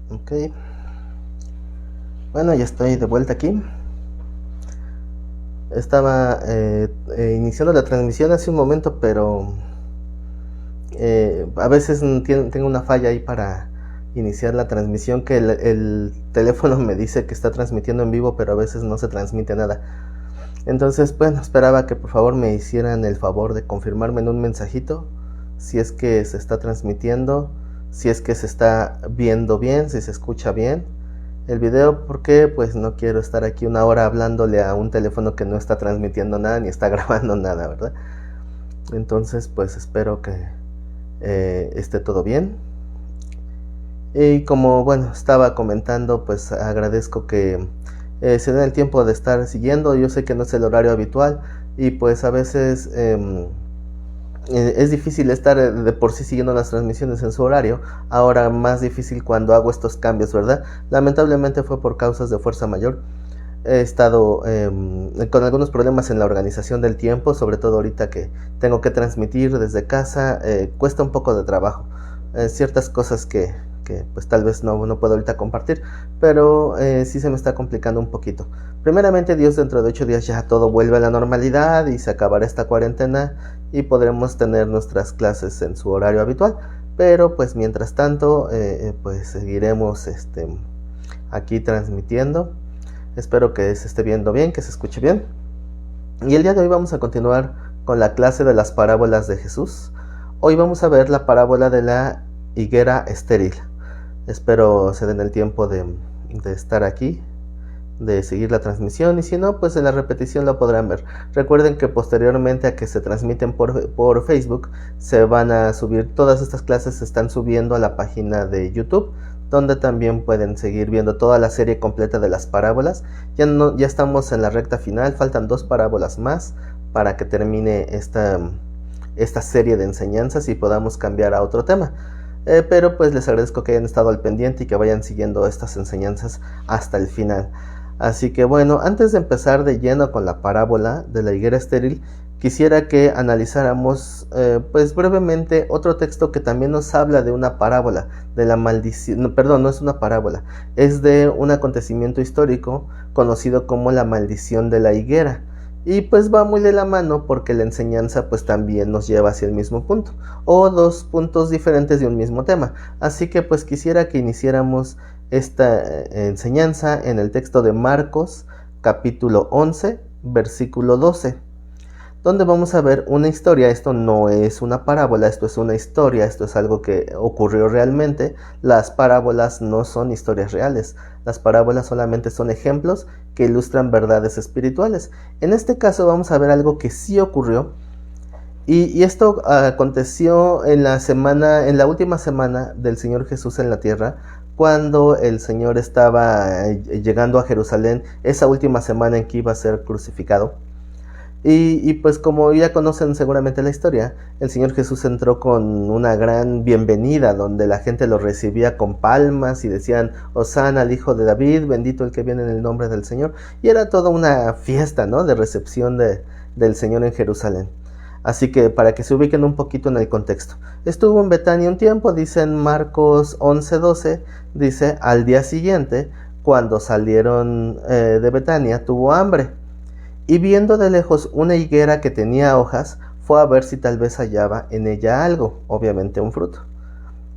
Ok, bueno, ya estoy de vuelta aquí. Estaba iniciando la transmisión hace un momento, pero a veces tengo una falla ahí para iniciar la transmisión, que el teléfono me dice que está transmitiendo en vivo, pero a veces no se transmite nada. Entonces, bueno, esperaba que por favor me hicieran el favor de confirmarme en un mensajito si es que se está transmitiendo, si es que se está viendo bien, si se escucha bien el video, porque pues no quiero estar aquí una hora hablándole a un teléfono que no está transmitiendo nada ni está grabando nada, ¿verdad? Entonces, pues espero que esté todo bien. Y como, bueno, estaba comentando, pues agradezco que se den el tiempo de estar siguiendo. Yo sé que no es el horario habitual y pues a veces es difícil estar de por sí siguiendo las transmisiones en su horario. Ahora más difícil cuando hago estos cambios, ¿verdad? Lamentablemente fue por causas de fuerza mayor. He estado con algunos problemas en la organización del tiempo, sobre todo ahorita que tengo que transmitir desde casa. Cuesta un poco de trabajo. Ciertas cosas que pues tal vez no puedo ahorita compartir, pero sí se me está complicando un poquito. Primeramente Dios, dentro de 8 días ya todo vuelve a la normalidad y se acabará esta cuarentena y podremos tener nuestras clases en su horario habitual, pero pues mientras tanto pues seguiremos aquí transmitiendo. Espero que se esté viendo bien, que se escuche bien. Y el día de hoy vamos a continuar con la clase de las parábolas de Jesús. Hoy vamos a ver la parábola de la higuera estéril. Espero se den el tiempo de estar aquí, de seguir la transmisión, y si no, pues en la repetición la podrán ver. Recuerden que posteriormente a que se transmiten por Facebook, se van a subir, todas estas clases se están subiendo a la página de YouTube, donde también pueden seguir viendo toda la serie completa de las parábolas. Ya estamos en la recta final, faltan 2 parábolas más para que termine esta serie de enseñanzas y podamos cambiar a otro tema. Pero pues les agradezco que hayan estado al pendiente y que vayan siguiendo estas enseñanzas hasta el final. Así que bueno, antes de empezar de lleno con la parábola de la higuera estéril, quisiera que analizáramos pues brevemente otro texto que también nos habla de una parábola, de la maldición. No, perdón, no es una parábola, es de un acontecimiento histórico conocido como la maldición de la higuera. Y pues va muy de la mano porque la enseñanza pues también nos lleva hacia el mismo punto, o 2 puntos diferentes de un mismo tema. Así que pues quisiera que iniciáramos esta enseñanza en el texto de Marcos capítulo 11 versículo 12, donde vamos a ver una historia. Esto no es una parábola, esto es una historia, esto es algo que ocurrió realmente. Las parábolas no son historias reales, las parábolas solamente son ejemplos que ilustran verdades espirituales. En este caso vamos a ver algo que sí ocurrió, y esto aconteció en la última semana del Señor Jesús en la tierra, cuando el Señor estaba llegando a Jerusalén, esa última semana en que iba a ser crucificado. Y pues como ya conocen seguramente la historia, el Señor Jesús entró con una gran bienvenida, donde la gente lo recibía con palmas y decían: Hosana al Hijo de David, bendito el que viene en el nombre del Señor. Y era toda una fiesta, ¿no?, de recepción del Señor en Jerusalén. Así que para que se ubiquen un poquito en el contexto, estuvo en Betania un tiempo. Dice en Marcos 11:12, dice: al día siguiente, cuando salieron de Betania, tuvo hambre. Y viendo de lejos una higuera que tenía hojas, fue a ver si tal vez hallaba en ella algo, obviamente un fruto.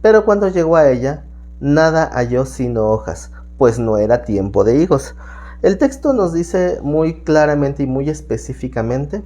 Pero cuando llegó a ella, nada halló sino hojas, pues no era tiempo de higos. El texto nos dice muy claramente y muy específicamente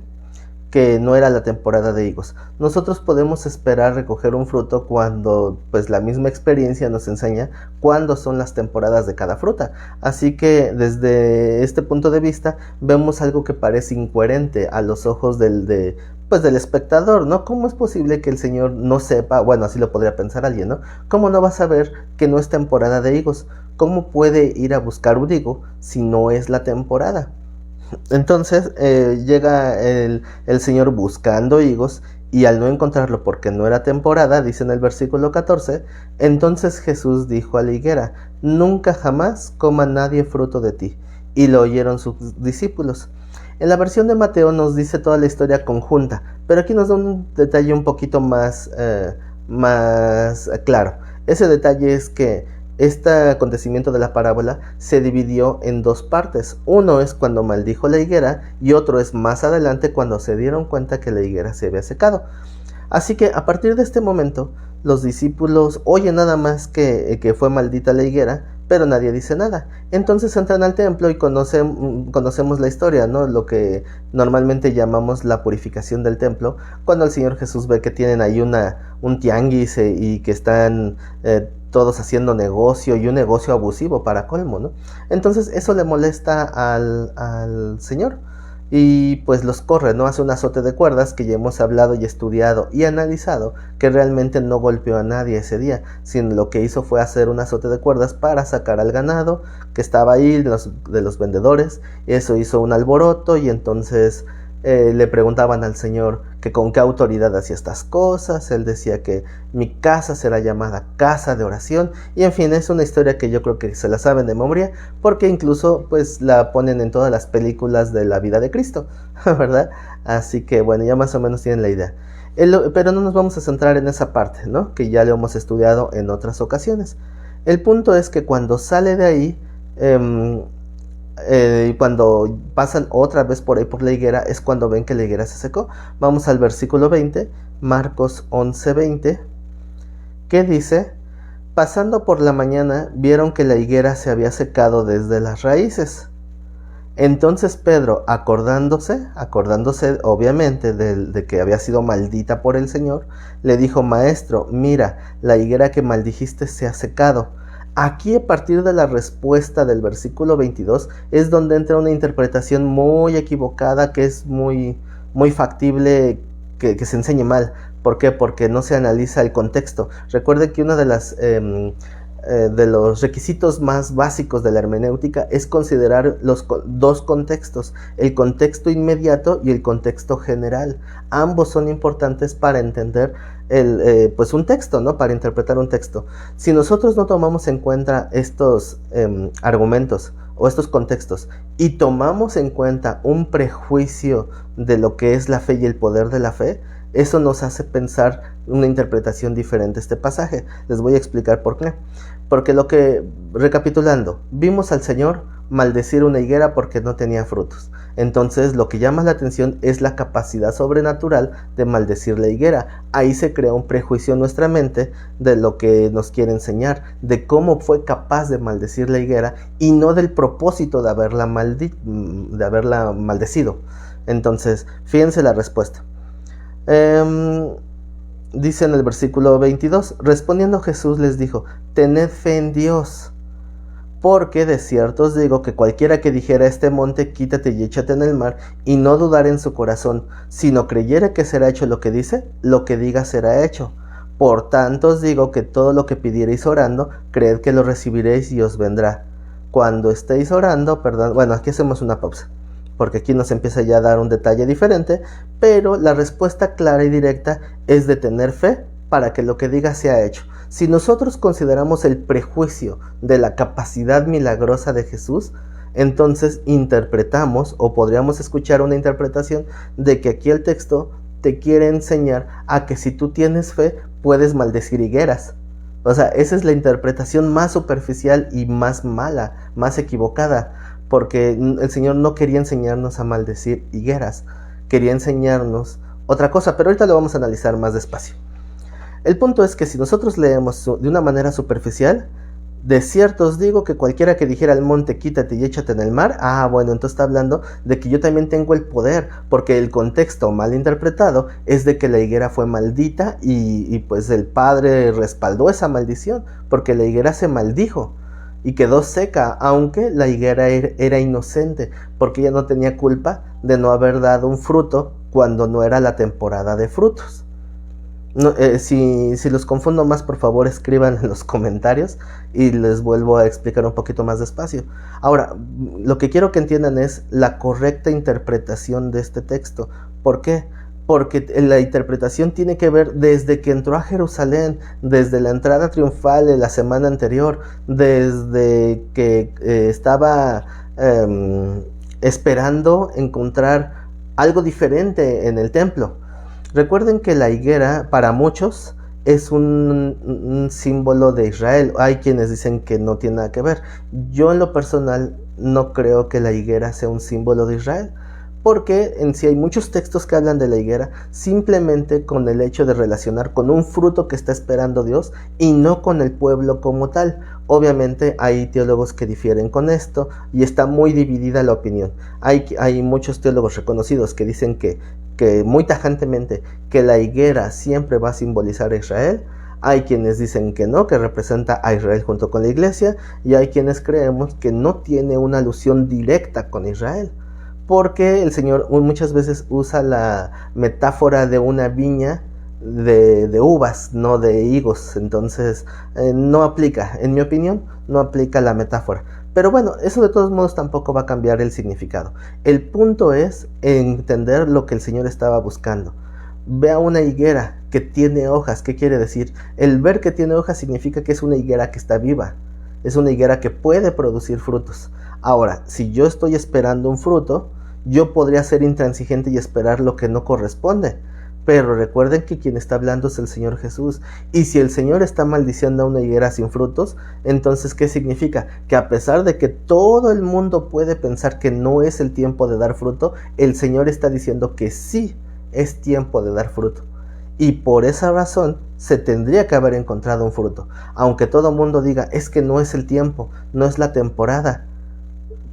que no era la temporada de higos. Nosotros podemos esperar recoger un fruto cuando pues la misma experiencia nos enseña cuándo son las temporadas de cada fruta. Así que desde este punto de vista vemos algo que parece incoherente a los ojos del espectador, ¿no? ¿Cómo es posible que el Señor no sepa? Bueno, así lo podría pensar alguien, ¿no? ¿Cómo no va a saber que no es temporada de higos? ¿Cómo puede ir a buscar un higo si no es la temporada? Entonces llega el Señor buscando higos, y al no encontrarlo porque no era temporada, dice en el versículo 14, entonces Jesús dijo a la higuera: nunca jamás coma nadie fruto de ti. Y lo oyeron sus discípulos. En la versión de Mateo nos dice toda la historia conjunta, pero aquí nos da un detalle un poquito más claro. Ese detalle es que Este acontecimiento de la parábola se dividió en dos partes. Uno es cuando maldijo la higuera y otro es más adelante cuando se dieron cuenta que la higuera se había secado. Así que a partir de este momento, los discípulos oyen nada más que fue maldita la higuera, pero nadie dice nada. Entonces entran al templo y conocemos la historia, ¿no? Lo que normalmente llamamos la purificación del templo, cuando el Señor Jesús ve que tienen ahí un tianguis y que están todos haciendo negocio, y un negocio abusivo para colmo, ¿no? Entonces eso le molesta al Señor. Y pues los corre, ¿no? Hace un azote de cuerdas que ya hemos hablado y estudiado y analizado, que realmente no golpeó a nadie ese día, sino lo que hizo fue hacer un azote de cuerdas para sacar al ganado que estaba ahí, de los vendedores. Eso hizo un alboroto y entonces le preguntaban al Señor que con qué autoridad hacía estas cosas. Él decía que mi casa será llamada casa de oración, y en fin, es una historia que yo creo que se la saben de memoria, porque incluso pues la ponen en todas las películas de la vida de Cristo, ¿verdad? Así que bueno, ya más o menos tienen la idea. Pero no nos vamos a centrar en esa parte, ¿no? Que ya lo hemos estudiado en otras ocasiones. El punto es que cuando sale de ahí, cuando pasan otra vez por ahí por la higuera, es cuando ven que la higuera se secó. Vamos al versículo 20, Marcos 11:20, que dice: pasando por la mañana, vieron que la higuera se había secado desde las raíces. Entonces Pedro, acordándose obviamente de que había sido maldita por el Señor, le dijo: Maestro, mira, la higuera que maldijiste se ha secado. Aquí, a partir de la respuesta del versículo 22, es donde entra una interpretación muy equivocada, que es muy factible que se enseñe mal. ¿Por qué? Porque no se analiza el contexto. Recuerden que una de los requisitos más básicos de la hermenéutica es considerar los dos contextos, el contexto inmediato y el contexto general. Ambos son importantes para entender pues un texto, ¿no? Para interpretar un texto. Si nosotros no tomamos en cuenta estos argumentos o estos contextos y tomamos en cuenta un prejuicio de lo que es la fe y el poder de la fe, eso nos hace pensar una interpretación diferente a este pasaje. Les voy a explicar por qué. Porque recapitulando, vimos al Señor maldecir una higuera porque no tenía frutos. Entonces lo que llama la atención es la capacidad sobrenatural de maldecir la higuera. Ahí se crea un prejuicio en nuestra mente de lo que nos quiere enseñar, de cómo fue capaz de maldecir la higuera y no del propósito de haberla maldecido. Entonces, fíjense la respuesta. Dice en el versículo 22, respondiendo Jesús les dijo: tened fe en Dios, porque de cierto os digo que cualquiera que dijera a este monte, quítate y échate en el mar, y no dudare en su corazón, sino creyere que será hecho lo que dice, lo que diga será hecho. Por tanto os digo que todo lo que pidiereis orando, creed que lo recibiréis y os vendrá. Cuando estéis orando, bueno, aquí hacemos una pausa, porque aquí nos empieza ya a dar un detalle diferente, pero la respuesta clara y directa es de tener fe para que lo que diga sea hecho. Si nosotros consideramos el prejuicio de la capacidad milagrosa de Jesús, entonces interpretamos, o podríamos escuchar una interpretación de que aquí el texto te quiere enseñar a que si tú tienes fe, puedes maldecir higueras. O sea, esa es la interpretación más superficial y más mala, más equivocada, porque el Señor no quería enseñarnos a maldecir higueras, quería enseñarnos otra cosa, pero ahorita lo vamos a analizar más despacio. El punto es que si nosotros leemos de una manera superficial, de cierto os digo que cualquiera que dijera al monte, quítate y échate en el mar, bueno, entonces está hablando de que yo también tengo el poder, porque el contexto mal interpretado es de que la higuera fue maldita y pues el Padre respaldó esa maldición, porque la higuera se maldijo y quedó seca, aunque la higuera era inocente, porque ella no tenía culpa de no haber dado un fruto cuando no era la temporada de frutos. No, si los confundo más, por favor escriban en los comentarios y les vuelvo a explicar un poquito más despacio. Ahora, lo que quiero que entiendan es la correcta interpretación de este texto. ¿Por qué? Porque la interpretación tiene que ver desde que entró a Jerusalén, desde la entrada triunfal de la semana anterior, desde que estaba esperando encontrar algo diferente en el templo. Recuerden que la higuera para muchos es un símbolo de Israel. Hay quienes dicen que no tiene nada que ver. Yo en lo personal no creo que la higuera sea un símbolo de Israel, porque en sí hay muchos textos que hablan de la higuera simplemente con el hecho de relacionar con un fruto que está esperando Dios y no con el pueblo como tal. Obviamente hay teólogos que difieren con esto y está muy dividida la opinión. Hay muchos teólogos reconocidos que dicen que muy tajantemente que la higuera siempre va a simbolizar a Israel. Hay quienes dicen que no, que representa a Israel junto con la iglesia, y hay quienes creemos que no tiene una alusión directa con Israel, porque el Señor muchas veces usa la metáfora de una viña de uvas, no de higos. Entonces no aplica, en mi opinión, no aplica la metáfora. Pero bueno, eso de todos modos tampoco va a cambiar el significado. El punto es entender lo que el Señor estaba buscando. Vea una higuera que tiene hojas. ¿Qué quiere decir? El ver que tiene hojas significa que es una higuera que está viva. Es una higuera que puede producir frutos. Ahora, si yo estoy esperando un fruto, yo podría ser intransigente y esperar lo que no corresponde. Pero recuerden que quien está hablando es el Señor Jesús. Y si el Señor está maldiciendo a una higuera sin frutos, entonces ¿qué significa? Que a pesar de que todo el mundo puede pensar que no es el tiempo de dar fruto, el Señor está diciendo que sí es tiempo de dar fruto. Y por esa razón se tendría que haber encontrado un fruto. Aunque todo el mundo diga, es que no es el tiempo, no es la temporada.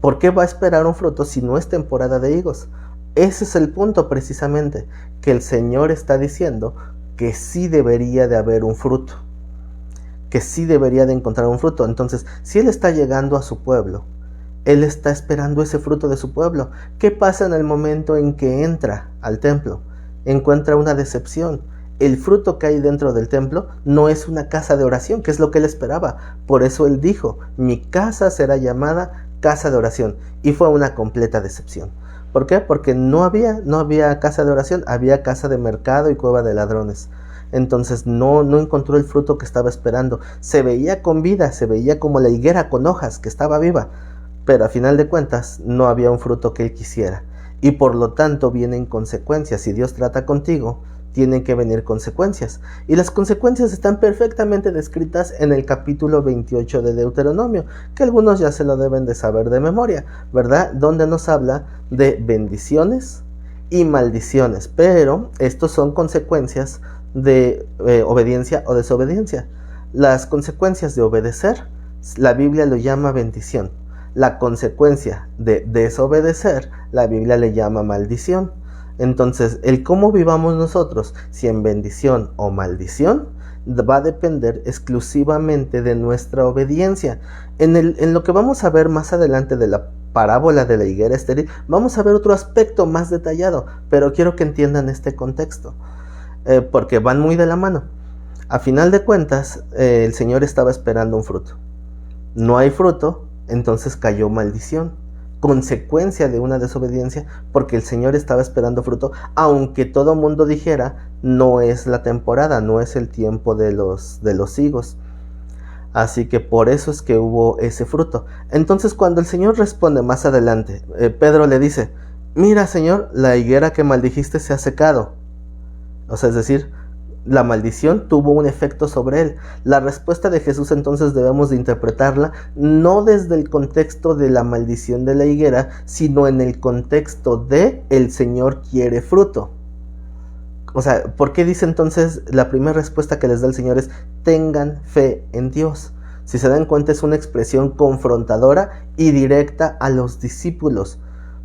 ¿Por qué va a esperar un fruto si no es temporada de higos? Ese es el punto precisamente, que el Señor está diciendo que sí debería de haber un fruto, que sí debería de encontrar un fruto. Entonces, si Él está llegando a su pueblo, Él está esperando ese fruto de su pueblo. ¿Qué pasa en el momento en que entra al templo? Encuentra una decepción. El fruto que hay dentro del templo no es una casa de oración, que es lo que Él esperaba. Por eso Él dijo, mi casa será llamada casa de oración. Y fue una completa decepción. ¿Por qué? Porque no había casa de oración, había casa de mercado y cueva de ladrones. Entonces no encontró el fruto que estaba esperando. Se veía con vida, se veía como la higuera con hojas, que estaba viva, pero a final de cuentas no había un fruto que Él quisiera. Y por lo tanto vienen consecuencias. Si Dios trata contigo, tienen que venir consecuencias. Y las consecuencias están perfectamente descritas en el capítulo 28 de Deuteronomio, que algunos ya se lo deben de saber de memoria, ¿verdad? Donde nos habla de bendiciones y maldiciones. Pero estos son consecuencias de obediencia o desobediencia. Las consecuencias de obedecer, la Biblia lo llama bendición. La consecuencia de desobedecer, la Biblia le llama maldición. Entonces, el cómo vivamos nosotros, si en bendición o maldición, va a depender exclusivamente de nuestra obediencia. En lo que vamos a ver más adelante de la parábola de la higuera estéril, vamos a ver otro aspecto más detallado, pero quiero que entiendan este contexto, porque van muy de la mano. A final de cuentas, el Señor estaba esperando un fruto. No hay fruto, entonces cayó maldición, consecuencia de una desobediencia, porque el Señor estaba esperando fruto, aunque todo mundo dijera, no es la temporada, no es el tiempo de los higos. Así que por eso es que hubo ese fruto. Entonces cuando el Señor responde más adelante, Pedro le dice, mira Señor, la higuera que maldijiste se ha secado. O sea, es decir, la maldición tuvo un efecto sobre él. La respuesta de Jesús entonces debemos de interpretarla no desde el contexto de la maldición de la higuera, sino en el contexto de el Señor quiere fruto. O sea, ¿por qué dice entonces la primera respuesta que les da el Señor es tengan fe en Dios? Si se dan cuenta, es una expresión confrontadora y directa a los discípulos.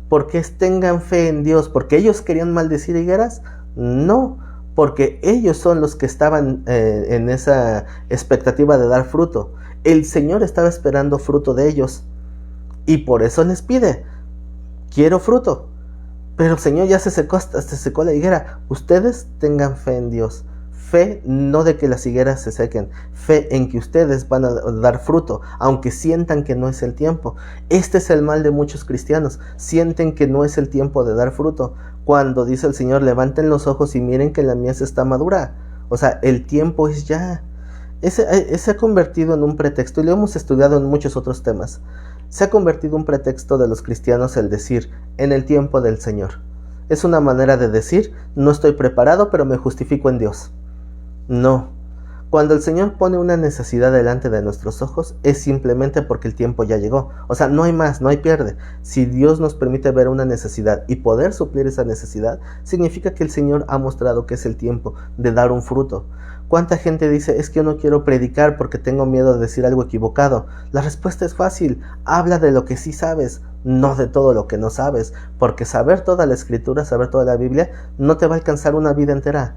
¿Por qué es tengan fe en Dios? ¿Porque ellos querían maldecir higueras? No, porque ellos son los que estaban en esa expectativa de dar fruto. El Señor estaba esperando fruto de ellos y por eso les pide, quiero fruto. Pero Señor, ya se secó la higuera. Ustedes tengan fe en Dios. Fe no de que las higueras se sequen, fe en que ustedes van a dar fruto, aunque sientan que no es el tiempo. Este es el mal de muchos cristianos, sienten que no es el tiempo de dar fruto, cuando dice el Señor, levanten los ojos y miren que la mies está madura. O sea, el tiempo es ya. Ese se ha convertido en un pretexto, y lo hemos estudiado en muchos otros temas. Se ha convertido en un pretexto de los cristianos el decir, en el tiempo del Señor. Es una manera de decir, no estoy preparado, pero me justifico en Dios. No, Cuando el Señor pone una necesidad delante de nuestros ojos, es simplemente porque el tiempo ya llegó. O sea, no hay más, no hay pierde. Si Dios nos permite ver una necesidad y poder suplir esa necesidad, significa que el Señor ha mostrado que es el tiempo de dar un fruto. ¿Cuánta gente dice, es que yo no quiero predicar porque tengo miedo de decir algo equivocado? La respuesta es fácil, habla de lo que sí sabes, no de todo lo que no sabes, porque saber toda la Escritura, saber toda la Biblia, no te va a alcanzar una vida entera.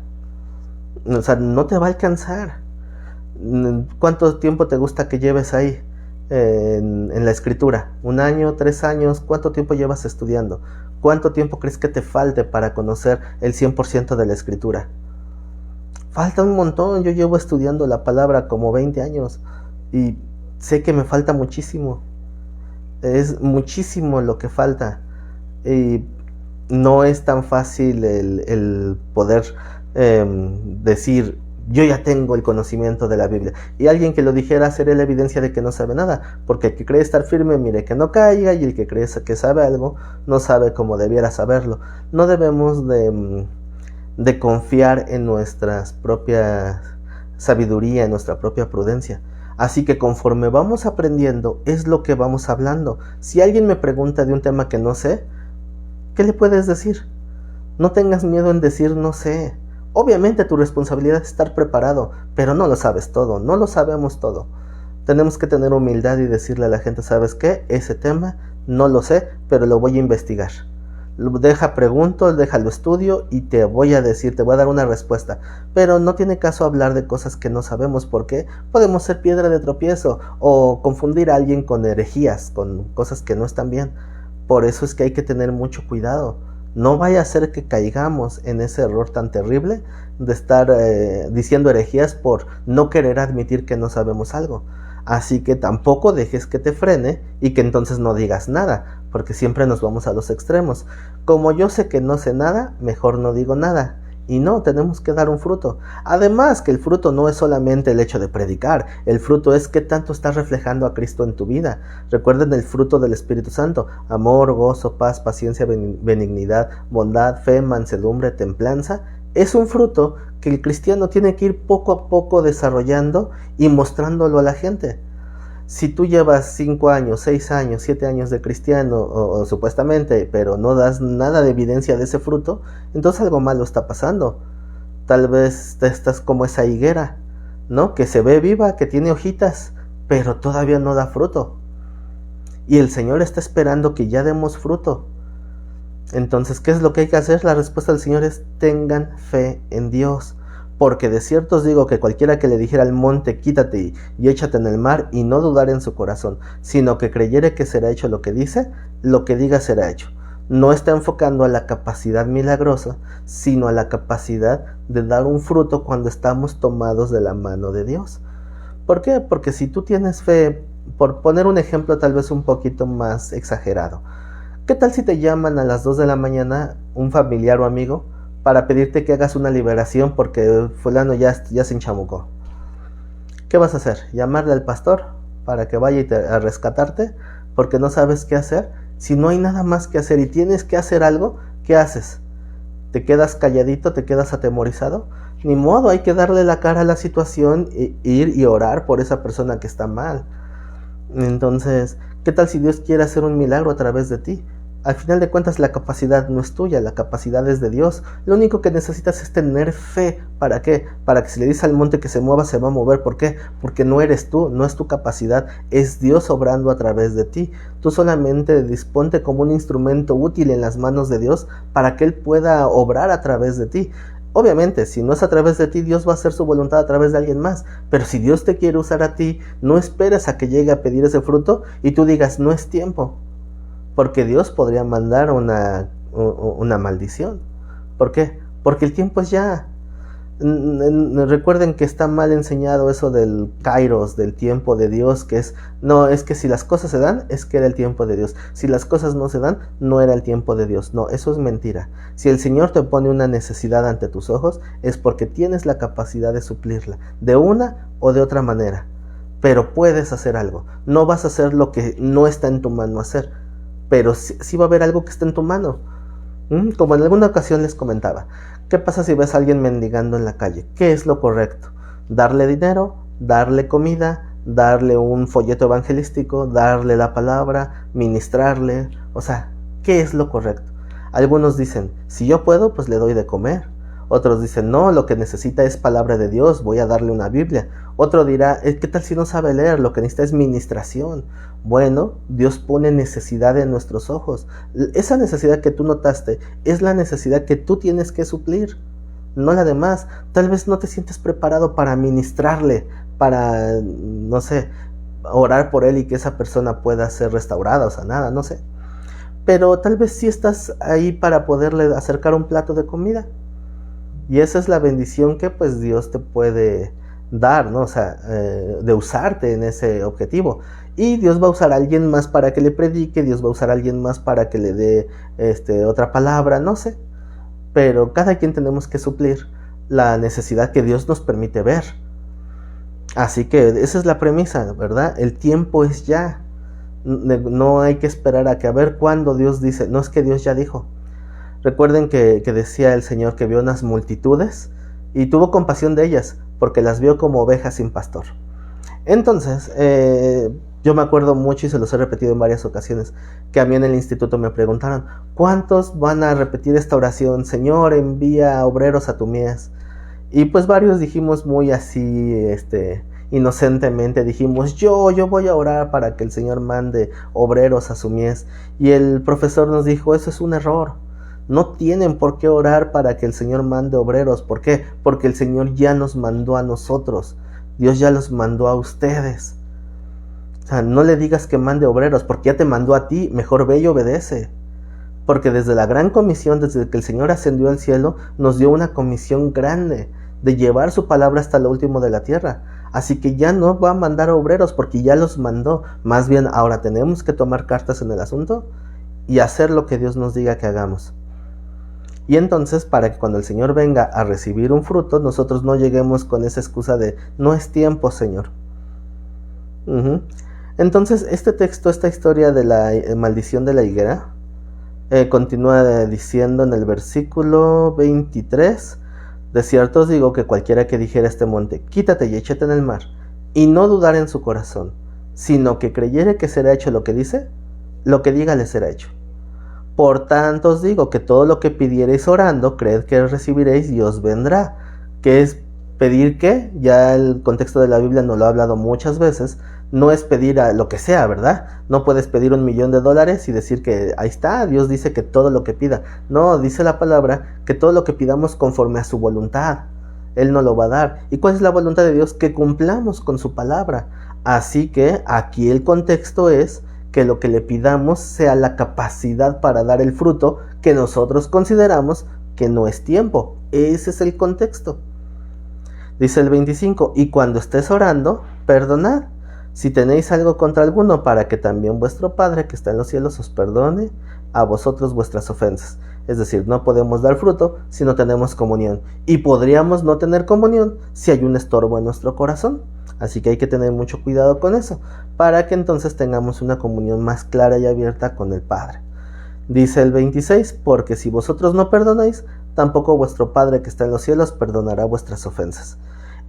O sea, no te va a alcanzar. ¿Cuánto tiempo te gusta que lleves ahí en la Escritura? ¿1 año, 3 años? ¿Cuánto tiempo llevas estudiando? ¿Cuánto tiempo crees que te falte para conocer el 100% de la Escritura? Falta un montón. Yo llevo estudiando la palabra como 20 años y sé que me falta muchísimo. Es muchísimo lo que falta. Y no es tan fácil el poder decir, yo ya tengo el conocimiento de la Biblia. Y alguien que lo dijera sería la evidencia de que no sabe nada. Porque el que cree estar firme, mire que no caiga, y el que cree que sabe algo, no sabe como debiera saberlo. No debemos de confiar en nuestra propia sabiduría, en nuestra propia prudencia. Así que conforme vamos aprendiendo, es lo que vamos hablando. Si alguien me pregunta de un tema que no sé, ¿qué le puedes decir? No tengas miedo en decir no sé. Obviamente tu responsabilidad es estar preparado, pero no lo sabes todo, no lo sabemos todo. Tenemos que tener humildad y decirle a la gente, ¿sabes qué? Ese tema no lo sé, pero lo voy a investigar. Deja pregunto, déjalo estudio y te voy a decir, te voy a dar una respuesta. Pero no tiene caso hablar de cosas que no sabemos, porque podemos ser piedra de tropiezo o confundir a alguien con herejías, con cosas que no están bien. Por eso es que hay que tener mucho cuidado. No vaya a ser que caigamos en ese error tan terrible de estar diciendo herejías por no querer admitir que no sabemos algo. Así que tampoco dejes que te frene y que entonces no digas nada, porque siempre nos vamos a los extremos. Como yo sé que no sé nada, mejor no digo nada. Y no, tenemos que dar un fruto. Además que el fruto no es solamente el hecho de predicar, el fruto es qué tanto estás reflejando a Cristo en tu vida. Recuerden el fruto del Espíritu Santo: amor, gozo, paz, paciencia, benignidad, bondad, fe, mansedumbre, templanza. Es un fruto que el cristiano tiene que ir poco a poco desarrollando y mostrándolo a la gente. Si tú llevas 5 años, 6 años, 7 años de cristiano o supuestamente, pero no das nada de evidencia de ese fruto, entonces algo malo está pasando. Tal vez estás como esa higuera, ¿no? Que se ve viva, que tiene hojitas, pero todavía no da fruto. Y el Señor está esperando que ya demos fruto. Entonces, ¿qué es lo que hay que hacer? La respuesta del Señor es: tengan fe en Dios. Porque de cierto os digo que cualquiera que le dijera al monte, quítate y échate en el mar, y no dudar en su corazón, sino que creyere que será hecho lo que dice, lo que diga será hecho. No está enfocando a la capacidad milagrosa, sino a la capacidad de dar un fruto cuando estamos tomados de la mano de Dios. ¿Por qué? Porque si tú tienes fe, por poner un ejemplo tal vez un poquito más exagerado, ¿qué tal si te llaman a las 2 de la mañana un familiar o amigo para pedirte que hagas una liberación porque fulano ya se enchamucó? ¿Qué vas a hacer? ¿Llamarle al pastor para que vaya a rescatarte porque no sabes qué hacer? Si no hay nada más que hacer y tienes que hacer algo, ¿qué haces? ¿Te quedas calladito? ¿Te quedas atemorizado? Ni modo, hay que darle la cara a la situación, ir y orar por esa persona que está mal. Entonces, ¿qué tal si Dios quiere hacer un milagro a través de ti? Al final de cuentas, la capacidad no es tuya, la capacidad es de Dios. Lo único que necesitas es tener fe. ¿Para qué? Para que si le dices al monte que se mueva, se va a mover. ¿Por qué? Porque no eres tú, no es tu capacidad, es Dios obrando a través de ti. Tú solamente disponte como un instrumento útil en las manos de Dios para que Él pueda obrar a través de ti. Obviamente, si no es a través de ti, Dios va a hacer su voluntad a través de alguien más. Pero si Dios te quiere usar a ti, no esperes a que llegue a pedir ese fruto y tú digas, no es tiempo. Porque Dios podría mandar una maldición. ¿Por qué? Porque el tiempo es ya. Recuerden que está mal enseñado eso del kairos, del tiempo de Dios, que es que si las cosas se dan, es que era el tiempo de Dios. Si las cosas no se dan, no era el tiempo de Dios. No, eso es mentira. Si el Señor te pone una necesidad ante tus ojos, es porque tienes la capacidad de suplirla, de una o de otra manera. Pero puedes hacer algo. No vas a hacer lo que no está en tu mano hacer, pero sí va a haber algo que está en tu mano. Como en alguna ocasión les comentaba, ¿qué pasa si ves a alguien mendigando en la calle? ¿Qué es lo correcto? darle dinero, darle comida, darle un folleto evangelístico, darle la palabra, ministrarle. O sea, ¿qué es lo correcto? Algunos dicen, si yo puedo, pues le doy de comer. Otros dicen, no, lo que necesita es palabra de Dios, voy a darle una Biblia. Otro dirá, ¿qué tal si no sabe leer? Lo que necesita es ministración. Bueno, Dios pone necesidad en nuestros ojos. Esa necesidad que tú notaste es la necesidad que tú tienes que suplir, no la demás. Tal vez no te sientes preparado para ministrarle, para, no sé, orar por él y que esa persona pueda ser restaurada o sanada, no sé. Pero tal vez sí estás ahí para poderle acercar un plato de comida. Y esa es la bendición que pues Dios te puede dar, ¿no? O sea, de usarte en ese objetivo. Y Dios va a usar a alguien más para que le predique, Dios va a usar a alguien más para que le dé otra palabra, no sé. Pero cada quien tenemos que suplir la necesidad que Dios nos permite ver. Así que esa es la premisa, ¿verdad? El tiempo es ya. No hay que esperar a que a ver cuándo Dios dice. No, es que Dios ya dijo. Recuerden que decía el Señor que vio unas multitudes y tuvo compasión de ellas porque las vio como ovejas sin pastor. Entonces, yo me acuerdo mucho y se los he repetido en varias ocasiones, que a mí en el instituto me preguntaron, ¿cuántos van a repetir esta oración? Señor, envía obreros a tu mies. Y pues varios dijimos muy así, inocentemente, dijimos, yo voy a orar para que el Señor mande obreros a su mies. Y el profesor nos dijo, eso es un error. No tienen por qué orar para que el Señor mande obreros. ¿Por qué? Porque el Señor ya nos mandó a nosotros. Dios ya los mandó a ustedes. O sea, no le digas que mande obreros, porque ya te mandó a ti, mejor ve y obedece. Porque desde la gran comisión, desde que el Señor ascendió al cielo, nos dio una comisión grande de llevar su palabra hasta lo último de la tierra. Así que ya no va a mandar obreros, porque ya los mandó. Más bien ahora tenemos que tomar cartas en el asunto y hacer lo que Dios nos diga que hagamos. Y entonces, para que cuando el Señor venga a recibir un fruto, nosotros no lleguemos con esa excusa de, no es tiempo, Señor. Entonces, este texto, esta historia de la maldición de la higuera, continúa diciendo en el versículo 23, de cierto os digo que cualquiera que dijera a este monte, quítate y échate en el mar, y no dudar en su corazón, sino que creyere que será hecho lo que dice, lo que diga le será hecho. Por tanto os digo que todo lo que pidiereis orando, creed que recibiréis y os vendrá. ¿Qué es pedir qué? Ya el contexto de la Biblia nos lo ha hablado muchas veces. No es pedir a lo que sea, ¿verdad? No puedes pedir $1,000,000 y decir que ahí está, Dios dice que todo lo que pida. No, dice la palabra que todo lo que pidamos conforme a su voluntad. Él nos lo va a dar. ¿Y cuál es la voluntad de Dios? Que cumplamos con su palabra. Así que aquí el contexto es que lo que le pidamos sea la capacidad para dar el fruto que nosotros consideramos que no es tiempo. Ese es el contexto. Dice el 25, y cuando estés orando, perdonad, si tenéis algo contra alguno, para que también vuestro Padre que está en los cielos os perdone a vosotros vuestras ofensas. Es decir, no podemos dar fruto si no tenemos comunión. Y podríamos no tener comunión si hay un estorbo en nuestro corazón. Así que hay que tener mucho cuidado con eso, para que entonces tengamos una comunión más clara y abierta con el Padre. Dice el 26, porque si vosotros no perdonáis, tampoco vuestro Padre que está en los cielos perdonará vuestras ofensas.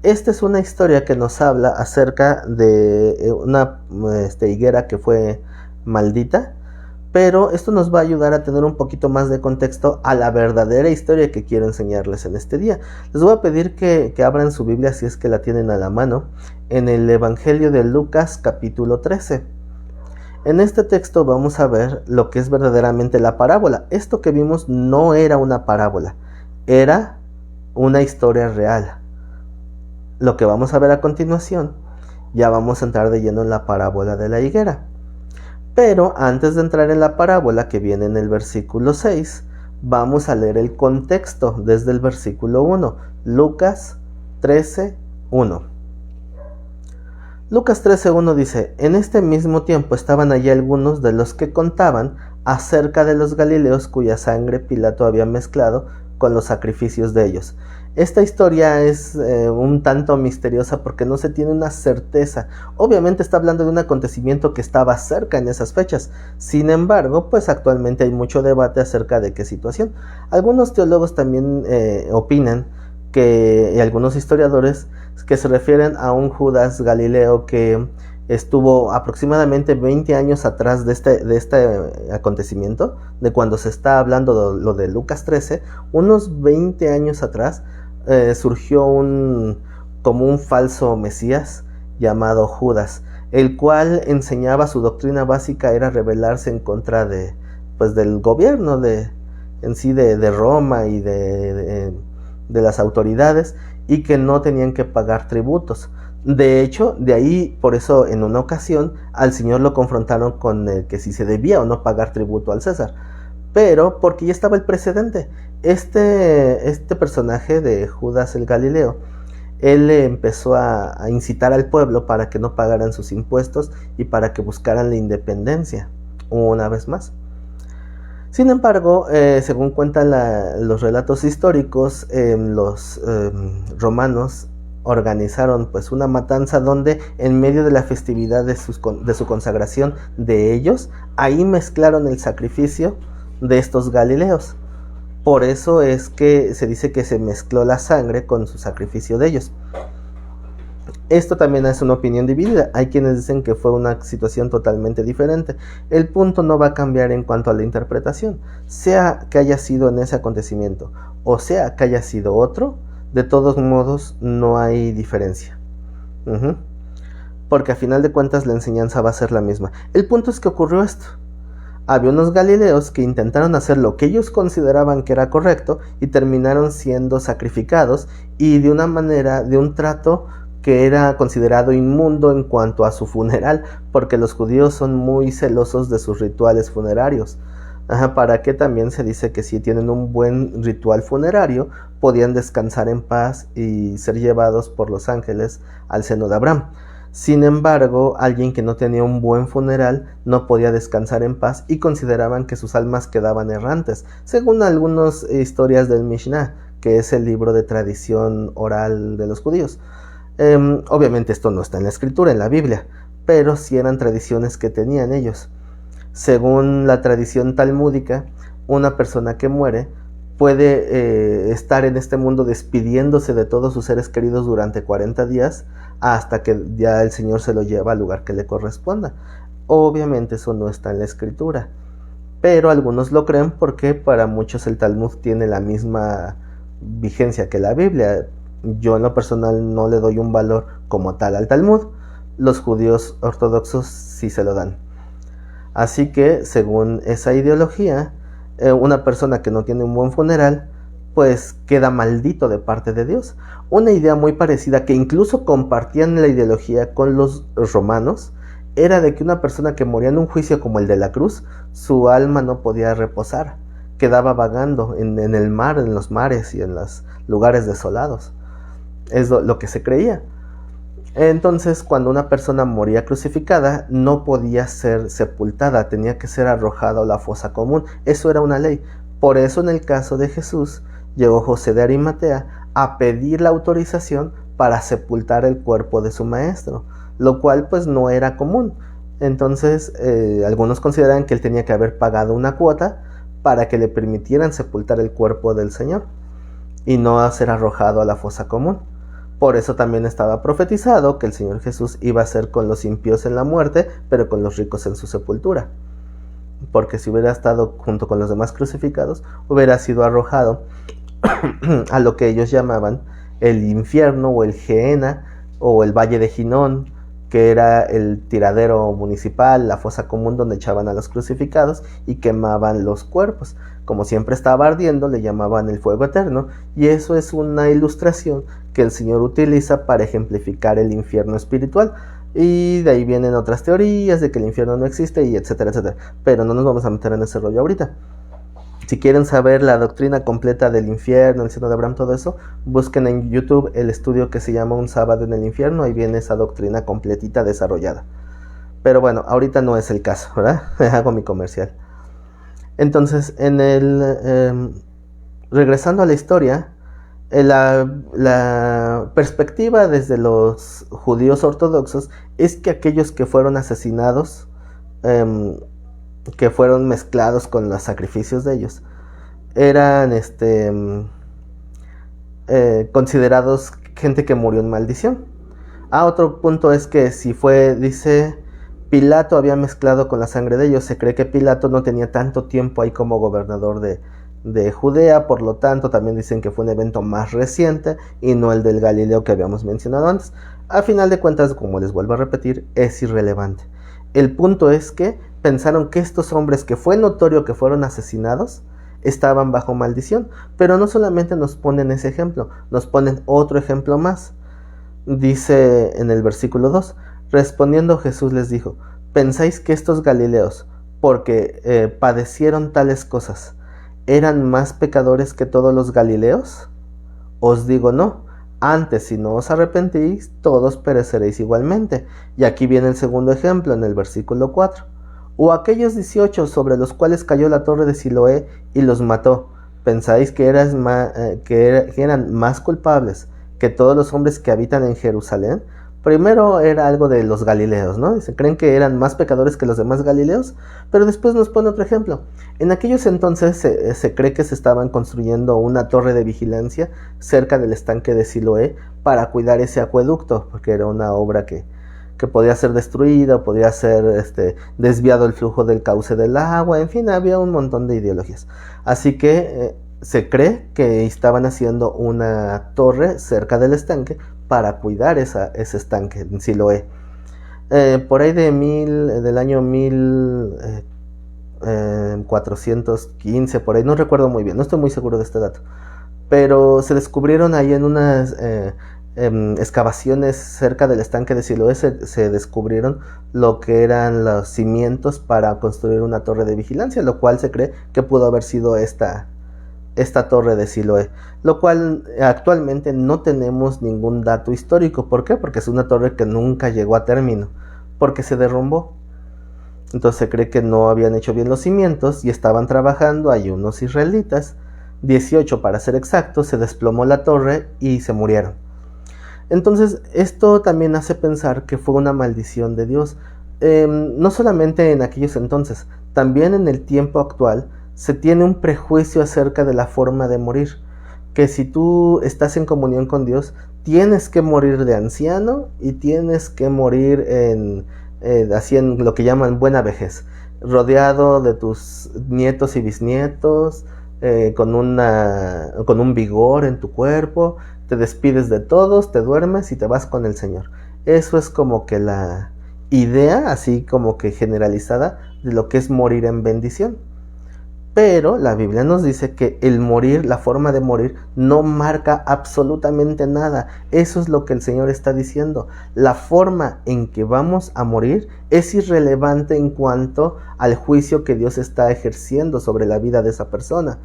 Esta es una historia que nos habla acerca de una higuera que fue maldita, pero esto nos va a ayudar a tener un poquito más de contexto a la verdadera historia que quiero enseñarles en este día. Les voy a pedir que abran su Biblia, si es que la tienen a la mano, en el Evangelio de Lucas capítulo 13. En este texto vamos a ver lo que es verdaderamente la parábola. Esto que vimos no era una parábola, era una historia real. Lo que vamos a ver a continuación, ya vamos a entrar de lleno en la parábola de la higuera. Pero antes de entrar en la parábola que viene en el versículo 6, vamos a leer el contexto desde el versículo 1. Lucas 13:1. Lucas 13:1 dice, en este mismo tiempo estaban allí algunos de los que contaban acerca de los galileos cuya sangre Pilato había mezclado con los sacrificios de ellos. Esta historia es un tanto misteriosa porque no se tiene una certeza. Obviamente está hablando de un acontecimiento que estaba cerca en esas fechas. Sin embargo, pues actualmente hay mucho debate acerca de qué situación. Algunos teólogos también opinan y algunos historiadores que se refieren a un Judas Galileo que estuvo aproximadamente 20 años atrás de este acontecimiento, de cuando se está hablando lo de Lucas 13, unos 20 años atrás surgió como un falso Mesías llamado Judas, el cual enseñaba, su doctrina básica era rebelarse en contra del gobierno en sí de Roma y de las autoridades, y que no tenían que pagar tributos. De hecho, de ahí, por eso en una ocasión al Señor lo confrontaron con que si se debía o no pagar tributo al César, pero porque ya estaba el precedente. Este personaje de Judas el Galileo, él empezó a incitar al pueblo para que no pagaran sus impuestos y para que buscaran la independencia una vez más. Sin embargo, según cuentan los relatos históricos, los romanos organizaron pues una matanza donde en medio de la festividad de su consagración de ellos, ahí mezclaron el sacrificio de estos galileos. Por eso es que se dice que se mezcló la sangre con su sacrificio de ellos. Esto también es una opinión dividida. Hay quienes dicen que fue una situación totalmente diferente. El punto no va a cambiar en cuanto a la interpretación. Sea que haya sido en ese acontecimiento o sea que haya sido otro, de todos modos no hay diferencia. Porque a final de cuentas la enseñanza va a ser la misma. El punto es que ocurrió esto. Había unos galileos que intentaron hacer lo que ellos consideraban que era correcto y terminaron siendo sacrificados, y de una manera, de un trato que era considerado inmundo en cuanto a su funeral, porque los judíos son muy celosos de sus rituales funerarios. Para que también se dice que si tienen un buen ritual funerario, podían descansar en paz y ser llevados por los ángeles al seno de Abraham. Sin embargo, alguien que no tenía un buen funeral no podía descansar en paz, y consideraban que sus almas quedaban errantes, según algunas historias del Mishnah, que es el libro de tradición oral de los judíos. Obviamente esto no está en la escritura, en la Biblia, pero sí eran tradiciones que tenían ellos. Según la tradición talmúdica, una persona que muere puede estar en este mundo despidiéndose de todos sus seres queridos durante 40 días hasta que ya el Señor se lo lleva al lugar que le corresponda. Obviamente eso no está en la escritura, pero algunos lo creen porque para muchos el Talmud tiene la misma vigencia que la Biblia. Yo en lo personal no le doy un valor como tal al Talmud. Los judíos ortodoxos sí se lo dan. Así que, según esa ideología, una persona que no tiene un buen funeral, pues queda maldito de parte de Dios. Una idea muy parecida, que incluso compartían la ideología con los romanos, era de que una persona que moría en un juicio como el de la cruz, su alma no podía reposar, quedaba vagando en el mar, en los mares y en los lugares desolados. Es lo que se creía. Entonces, cuando una persona moría crucificada, no podía ser sepultada, tenía que ser arrojada a la fosa común. Eso era una ley. Por eso, en el caso de Jesús, llegó José de Arimatea a pedir la autorización para sepultar el cuerpo de su maestro, lo cual pues no era común. Entonces, algunos consideran que él tenía que haber pagado una cuota para que le permitieran sepultar el cuerpo del Señor y no ser arrojado a la fosa común. Por eso también estaba profetizado que el Señor Jesús iba a ser con los impíos en la muerte, pero con los ricos en su sepultura. Porque si hubiera estado junto con los demás crucificados, hubiera sido arrojado a lo que ellos llamaban el infierno o el Gehenna o el Valle de Ginón, que era el tiradero municipal, la fosa común donde echaban a los crucificados y quemaban los cuerpos. Como siempre estaba ardiendo, le llamaban el fuego eterno, y eso es una ilustración que el Señor utiliza para ejemplificar el infierno espiritual. Y de ahí vienen otras teorías de que el infierno no existe, y etcétera, etcétera. Pero no nos vamos a meter en ese rollo ahorita. Si quieren saber la doctrina completa del infierno, el seno de Abraham, todo eso, busquen en YouTube el estudio que se llama Un sábado en el infierno. Ahí viene esa doctrina completita desarrollada. Pero bueno, ahorita no es el caso, ¿verdad? Hago mi comercial. Entonces, regresando a la historia, la perspectiva desde los judíos ortodoxos es que aquellos que fueron asesinados, que fueron mezclados con los sacrificios de ellos, eran considerados gente que murió en maldición. Otro punto es que si fue, dice, Pilato había mezclado con la sangre de ellos. Se cree que Pilato no tenía tanto tiempo ahí como gobernador de Judea, por lo tanto también dicen que fue un evento más reciente y no el del Galileo que habíamos mencionado antes. A final de cuentas, como les vuelvo a repetir, es irrelevante. El punto es que pensaron que estos hombres que fue notorio que fueron asesinados estaban bajo maldición, pero no solamente nos ponen ese ejemplo, nos ponen otro ejemplo más. Dice en el versículo 2, respondiendo Jesús les dijo, ¿pensáis que estos galileos, porque padecieron tales cosas, eran más pecadores que todos los galileos? Os digo no, antes si no os arrepentís, todos pereceréis igualmente. Y aquí viene el segundo ejemplo en el versículo 4. O aquellos 18 sobre los cuales cayó la torre de Siloé y los mató, ¿pensáis que eran más culpables que todos los hombres que habitan en Jerusalén? Primero era algo de los galileos, ¿no? Se creen que eran más pecadores que los demás galileos, pero después nos pone otro ejemplo. En aquellos entonces se cree que se estaban construyendo una torre de vigilancia cerca del estanque de Siloé para cuidar ese acueducto, porque era una obra que podía ser destruida, podía ser desviado el flujo del cauce del agua, en fin, había un montón de ideologías. Así que se cree que estaban haciendo una torre cerca del estanque para cuidar ese estanque en Siloé. Por ahí del año 1415, por ahí, no recuerdo muy bien, no estoy muy seguro de este dato, pero se descubrieron ahí en unas excavaciones cerca del estanque de Siloé, se descubrieron lo que eran los cimientos para construir una torre de vigilancia, lo cual se cree que pudo haber sido esta torre de Siloé, lo cual actualmente no tenemos ningún dato histórico. ¿Por qué? Porque es una torre que nunca llegó a término, porque se derrumbó. Entonces se cree que no habían hecho bien los cimientos y estaban trabajando ahí unos israelitas, 18 para ser exactos, se desplomó la torre y se murieron. Entonces esto también hace pensar que fue una maldición de Dios, no solamente en aquellos entonces, también en el tiempo actual se tiene un prejuicio acerca de la forma de morir, que si tú estás en comunión con Dios, tienes que morir de anciano y tienes que morir así en lo que llaman buena vejez, rodeado de tus nietos y bisnietos, con un vigor en tu cuerpo, te despides de todos, te duermes y te vas con el Señor. Eso es como que la idea, así como que generalizada, de lo que es morir en bendición. Pero la Biblia nos dice que el morir, la forma de morir, no marca absolutamente nada. Eso es lo que el Señor está diciendo. La forma en que vamos a morir es irrelevante en cuanto al juicio que Dios está ejerciendo sobre la vida de esa persona.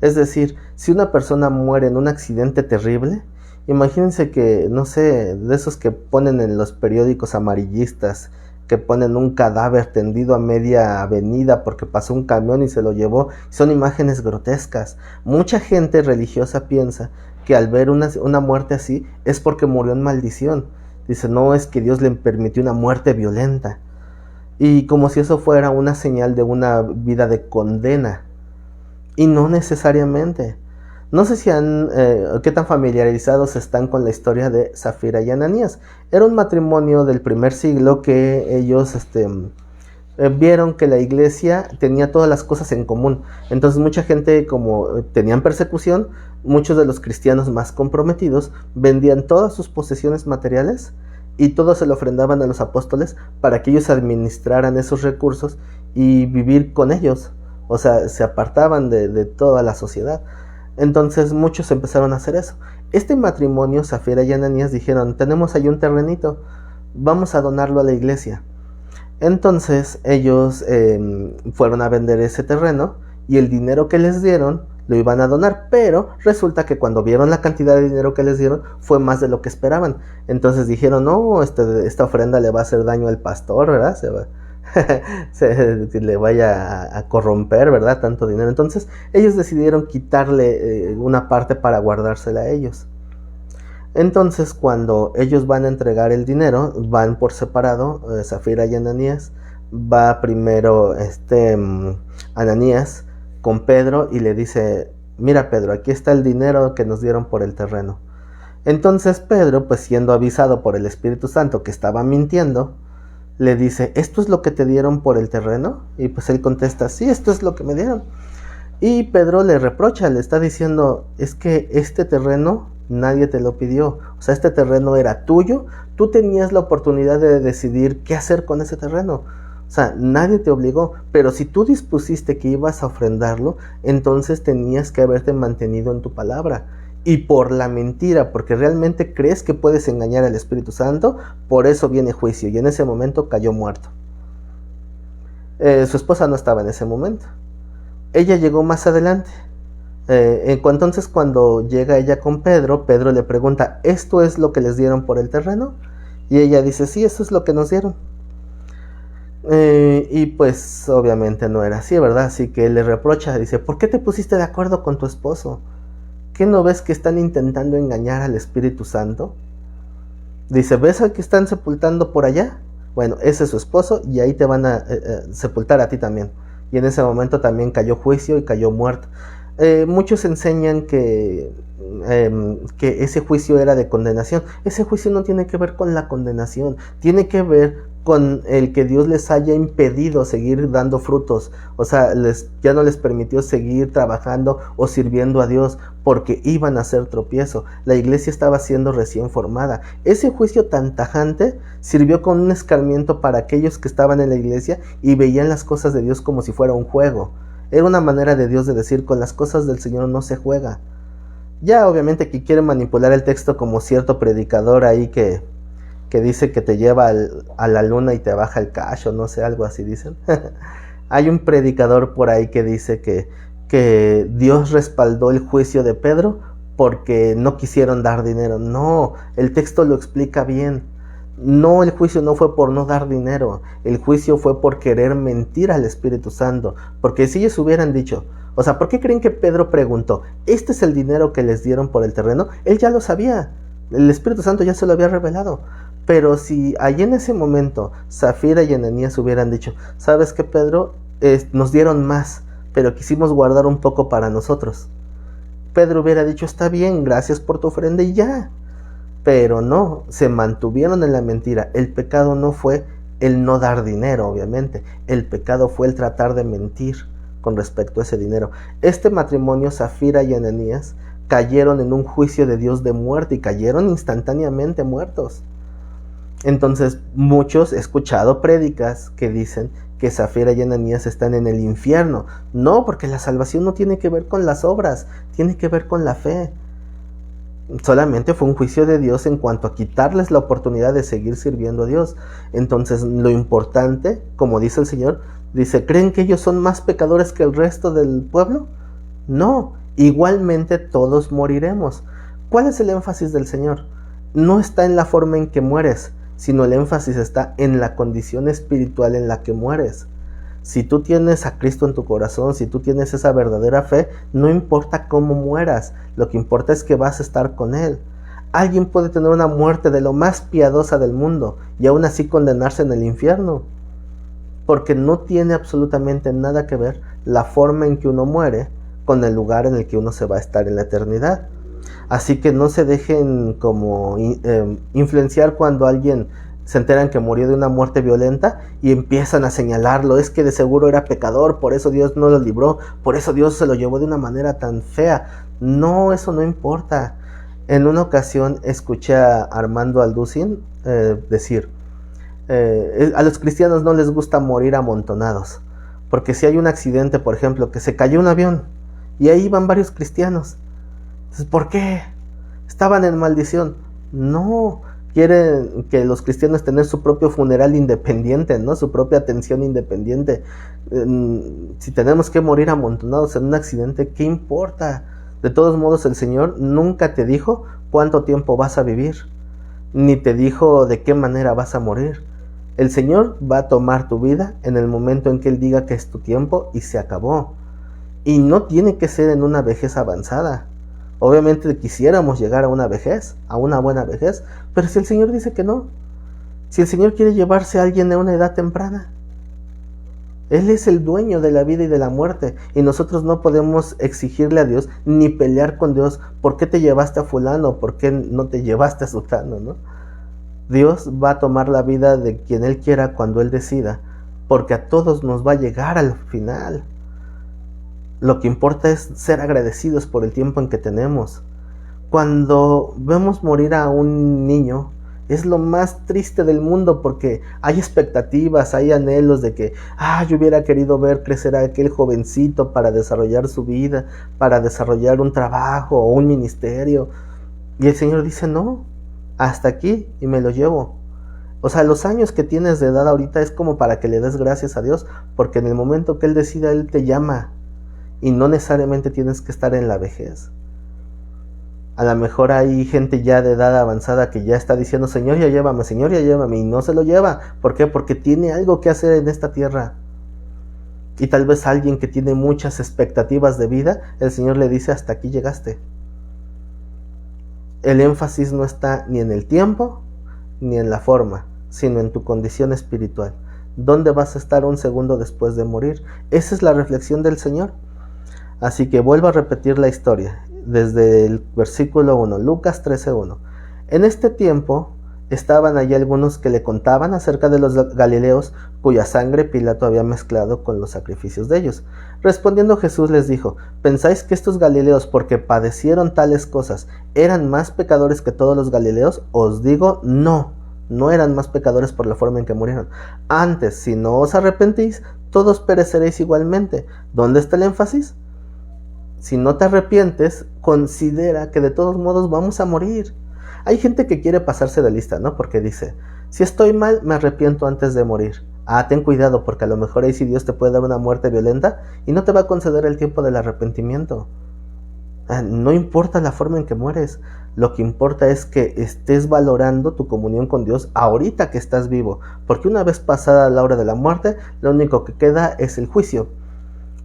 Es decir, si una persona muere en un accidente terrible, imagínense que, no sé, de esos que ponen en los periódicos amarillistas, que ponen un cadáver tendido a media avenida porque pasó un camión y se lo llevó. Son imágenes grotescas. Mucha gente religiosa piensa que al ver una muerte así es porque murió en maldición. Dice, no, es que Dios le permitió una muerte violenta. Y como si eso fuera una señal de una vida de condena. Y no necesariamente. No sé si qué tan familiarizados están con la historia de Zafira y Ananías. Era un matrimonio del primer siglo que ellos vieron que la iglesia tenía todas las cosas en común. Entonces mucha gente, como tenían persecución, muchos de los cristianos más comprometidos vendían todas sus posesiones materiales y todo se lo ofrendaban a los apóstoles para que ellos administraran esos recursos y vivir con ellos. O sea, se apartaban de toda la sociedad. Entonces muchos empezaron a hacer eso. Este matrimonio, Zafira y Ananías, dijeron, tenemos ahí un terrenito, vamos a donarlo a la iglesia. Entonces ellos fueron a vender ese terreno y el dinero que les dieron lo iban a donar, pero resulta que cuando vieron la cantidad de dinero que les dieron fue más de lo que esperaban. Entonces dijeron, no, esta ofrenda le va a hacer daño al pastor, ¿verdad? Se le vaya a corromper, ¿verdad? Tanto dinero. Entonces ellos decidieron quitarle una parte para guardársela a ellos. Entonces cuando ellos van a entregar el dinero, van por separado, Zafira y Ananías. Va primero Ananías con Pedro y le dice, mira Pedro, aquí está el dinero que nos dieron por el terreno. Entonces Pedro, pues siendo avisado por el Espíritu Santo que estaba mintiendo, le dice, ¿esto es lo que te dieron por el terreno? Y pues él contesta, sí, esto es lo que me dieron. Y Pedro le reprocha, le está diciendo, es que este terreno nadie te lo pidió, o sea, este terreno era tuyo, tú tenías la oportunidad de decidir qué hacer con ese terreno. O sea, nadie te obligó, pero si tú dispusiste que ibas a ofrendarlo, entonces tenías que haberte mantenido en tu palabra. Y por la mentira, porque realmente crees que puedes engañar al Espíritu Santo, por eso viene juicio. Y en ese momento cayó muerto. Su esposa no estaba en ese momento. Ella llegó más adelante. Entonces cuando llega ella con Pedro, Pedro le pregunta, ¿esto es lo que les dieron por el terreno? Y ella dice, sí, eso es lo que nos dieron. Y pues obviamente no era así, ¿verdad? Así que él le reprocha, dice, ¿por qué te pusiste de acuerdo con tu esposo? ¿Qué no ves que están intentando engañar al Espíritu Santo? Dice, ¿ves al que están sepultando por allá? Bueno, ese es su esposo y ahí te van a sepultar a ti también. Y en ese momento también cayó juicio y cayó muerto. Muchos enseñan que ese juicio era de condenación. Ese juicio no tiene que ver con la condenación, tiene que ver con el que Dios les haya impedido seguir dando frutos, o sea, ya no les permitió seguir trabajando o sirviendo a Dios porque iban a hacer tropiezo. La iglesia estaba siendo recién formada. Ese juicio tan tajante sirvió como un escarmiento para aquellos que estaban en la iglesia y veían las cosas de Dios como si fuera un juego. Era una manera de Dios de decir, con las cosas del Señor no se juega. Ya obviamente que quiere manipular el texto como cierto predicador ahí que dice que te lleva a la luna y te baja el cash o no sé, algo así dicen. Hay un predicador por ahí que dice que Dios respaldó el juicio de Pedro porque no quisieron dar dinero. No, el texto lo explica bien. No, el juicio no fue por no dar dinero, el juicio fue por querer mentir al Espíritu Santo, porque si ellos hubieran dicho, o sea, ¿por qué creen que Pedro preguntó, ¿este es el dinero que les dieron por el terreno? Él ya lo sabía, el Espíritu Santo ya se lo había revelado, pero si allí en ese momento Zafira y Ananías hubieran dicho, ¿sabes qué, Pedro? Nos dieron más, pero quisimos guardar un poco para nosotros. Pedro hubiera dicho, está bien, gracias por tu ofrenda y ya. Pero no, se mantuvieron en la mentira. El pecado no fue el no dar dinero, obviamente. El pecado fue el tratar de mentir con respecto a ese dinero. Este matrimonio, Zafira y Ananías, cayeron en un juicio de Dios de muerte y cayeron instantáneamente muertos. Entonces, muchos he escuchado prédicas que dicen que Zafira y Ananías están en el infierno. No, porque la salvación no tiene que ver con las obras, tiene que ver con la fe. Solamente fue un juicio de Dios en cuanto a quitarles la oportunidad de seguir sirviendo a Dios. Entonces lo importante, como dice el Señor, dice, ¿creen que ellos son más pecadores que el resto del pueblo? No, igualmente todos moriremos. ¿Cuál es el énfasis del Señor? No está en la forma en que mueres, sino el énfasis está en la condición espiritual en la que mueres. Si tú tienes a Cristo en tu corazón, si tú tienes esa verdadera fe, no importa cómo mueras, lo que importa es que vas a estar con Él. Alguien puede tener una muerte de lo más piadosa del mundo y aún así condenarse en el infierno, porque no tiene absolutamente nada que ver la forma en que uno muere con el lugar en el que uno se va a estar en la eternidad. Así que no se dejen como influenciar cuando alguien se enteran que murió de una muerte violenta y empiezan a señalarlo, es que de seguro era pecador, por eso Dios no lo libró, por eso Dios se lo llevó de una manera tan fea. No, eso no importa. En una ocasión escuché a Armando Alducin decir, a los cristianos no les gusta morir amontonados, porque si hay un accidente, por ejemplo, que se cayó un avión y ahí van varios cristianos, entonces, ¿por qué? Estaban en maldición. No, quieren que los cristianos tengan su propio funeral independiente, ¿no? Su propia atención independiente. Si tenemos que morir amontonados en un accidente, ¿qué importa? De todos modos, el Señor nunca te dijo cuánto tiempo vas a vivir, ni te dijo de qué manera vas a morir. El Señor va a tomar tu vida en el momento en que Él diga que es tu tiempo y se acabó. Y no tiene que ser en una vejez avanzada. Obviamente quisiéramos llegar a una vejez, a una buena vejez, pero si el Señor dice que no, si el Señor quiere llevarse a alguien de una edad temprana, Él es el dueño de la vida y de la muerte, y nosotros no podemos exigirle a Dios ni pelear con Dios. ¿Por qué te llevaste a fulano? ¿Por qué no te llevaste a sutano, no? Dios va a tomar la vida de quien Él quiera cuando Él decida, porque a todos nos va a llegar al final. Lo que importa es ser agradecidos por el tiempo en que tenemos. Cuando vemos morir a un niño, es lo más triste del mundo, porque hay expectativas, hay anhelos de que, yo hubiera querido ver crecer a aquel jovencito para desarrollar su vida, para desarrollar un trabajo o un ministerio. Y el Señor dice, no, hasta aquí y me lo llevo. O sea, los años que tienes de edad ahorita es como para que le des gracias a Dios, porque en el momento que Él decida, Él te llama, y no necesariamente tienes que estar en la vejez. A lo mejor hay gente ya de edad avanzada que ya está diciendo, Señor, ya llévame, y no se lo lleva. ¿Por qué? Porque tiene algo que hacer en esta tierra. Y tal vez alguien que tiene muchas expectativas de vida, el Señor le dice, hasta aquí llegaste. El énfasis no está ni en el tiempo, ni en la forma, sino en tu condición espiritual. ¿Dónde vas a estar un segundo después de morir? Esa es la reflexión del Señor. Así que vuelvo a repetir la historia. Desde el versículo 1, Lucas 13:1. En este tiempo estaban allí algunos que le contaban acerca de los galileos, cuya sangre Pilato había mezclado con los sacrificios de ellos. Respondiendo Jesús les dijo, ¿pensáis que estos galileos, porque padecieron tales cosas, eran más pecadores que todos los galileos? Os digo, no eran más pecadores por la forma en que murieron. Antes, si no os arrepentís, todos pereceréis igualmente. ¿Dónde está el énfasis? Si no te arrepientes, considera que de todos modos vamos a morir. Hay gente que quiere pasarse de lista, ¿no? Porque dice, si estoy mal, me arrepiento antes de morir. Ten cuidado, porque a lo mejor ahí sí Dios te puede dar una muerte violenta y no te va a conceder el tiempo del arrepentimiento. No importa la forma en que mueres, lo que importa es que estés valorando tu comunión con Dios ahorita que estás vivo, porque una vez pasada la hora de la muerte, lo único que queda es el juicio.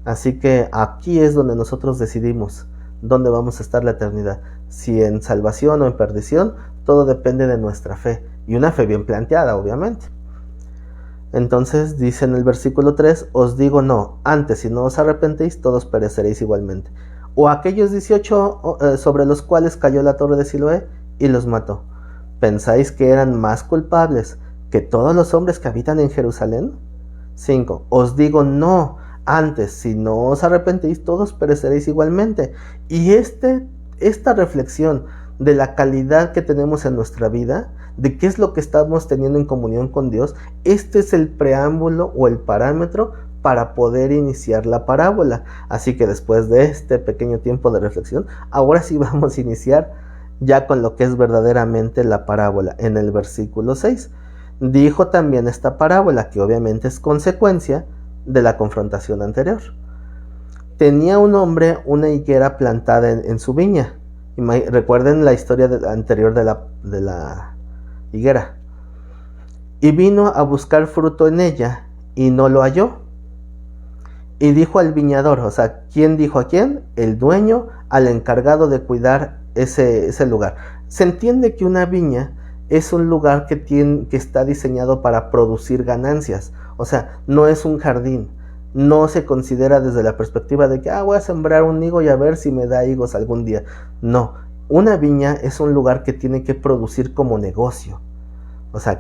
Así que aquí es donde nosotros decidimos dónde vamos a estar la eternidad, si en salvación o en perdición. Todo depende de nuestra fe, y una fe bien planteada, obviamente. Entonces dice en el versículo 3, os digo no, antes si no os arrepentéis, todos pereceréis igualmente. O aquellos 18 sobre los cuales cayó la torre de Siloé y los mató, ¿pensáis que eran más culpables que todos los hombres que habitan en Jerusalén? 5, os digo no, antes, si no os arrepentéis, todos pereceréis igualmente. Y esta reflexión de la calidad que tenemos en nuestra vida, de qué es lo que estamos teniendo en comunión con Dios, este es el preámbulo o el parámetro para poder iniciar la parábola. Así que después de este pequeño tiempo de reflexión, ahora sí vamos a iniciar ya con lo que es verdaderamente la parábola. En el versículo 6, dijo también esta parábola, que obviamente es consecuencia de la confrontación anterior. Tenía un hombre una higuera plantada en su viña. Recuerden la historia anterior de la higuera. Y vino a buscar fruto en ella y no lo halló. Y dijo al viñador, o sea, ¿quién dijo a quién? El dueño al encargado de cuidar ese lugar. Se entiende que una viña es un lugar que está diseñado para producir ganancias. O sea, no es un jardín. No se considera desde la perspectiva de que voy a sembrar un higo y a ver si me da higos algún día. No, una viña es un lugar que tiene que producir como negocio. O sea,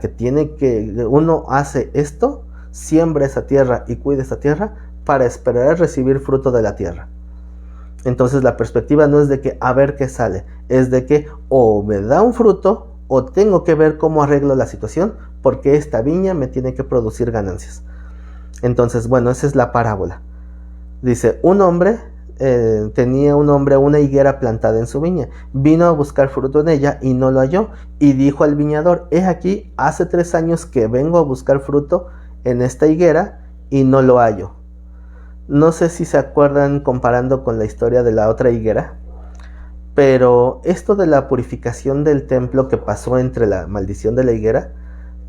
uno hace esto, siembra esa tierra y cuida esa tierra para esperar recibir fruto de la tierra. Entonces la perspectiva no es de que a ver qué sale, es de que o me da un fruto o tengo que ver cómo arreglo la situación, porque esta viña me tiene que producir ganancias. Entonces, bueno, esa es la parábola. Dice, tenía un hombre una higuera plantada en su viña. Vino a buscar fruto en ella y no lo halló. Y dijo al viñador, he aquí, hace 3 años que vengo a buscar fruto en esta higuera y no lo hallo. No sé si se acuerdan comparando con la historia de la otra higuera, pero esto de la purificación del templo que pasó entre la maldición de la higuera,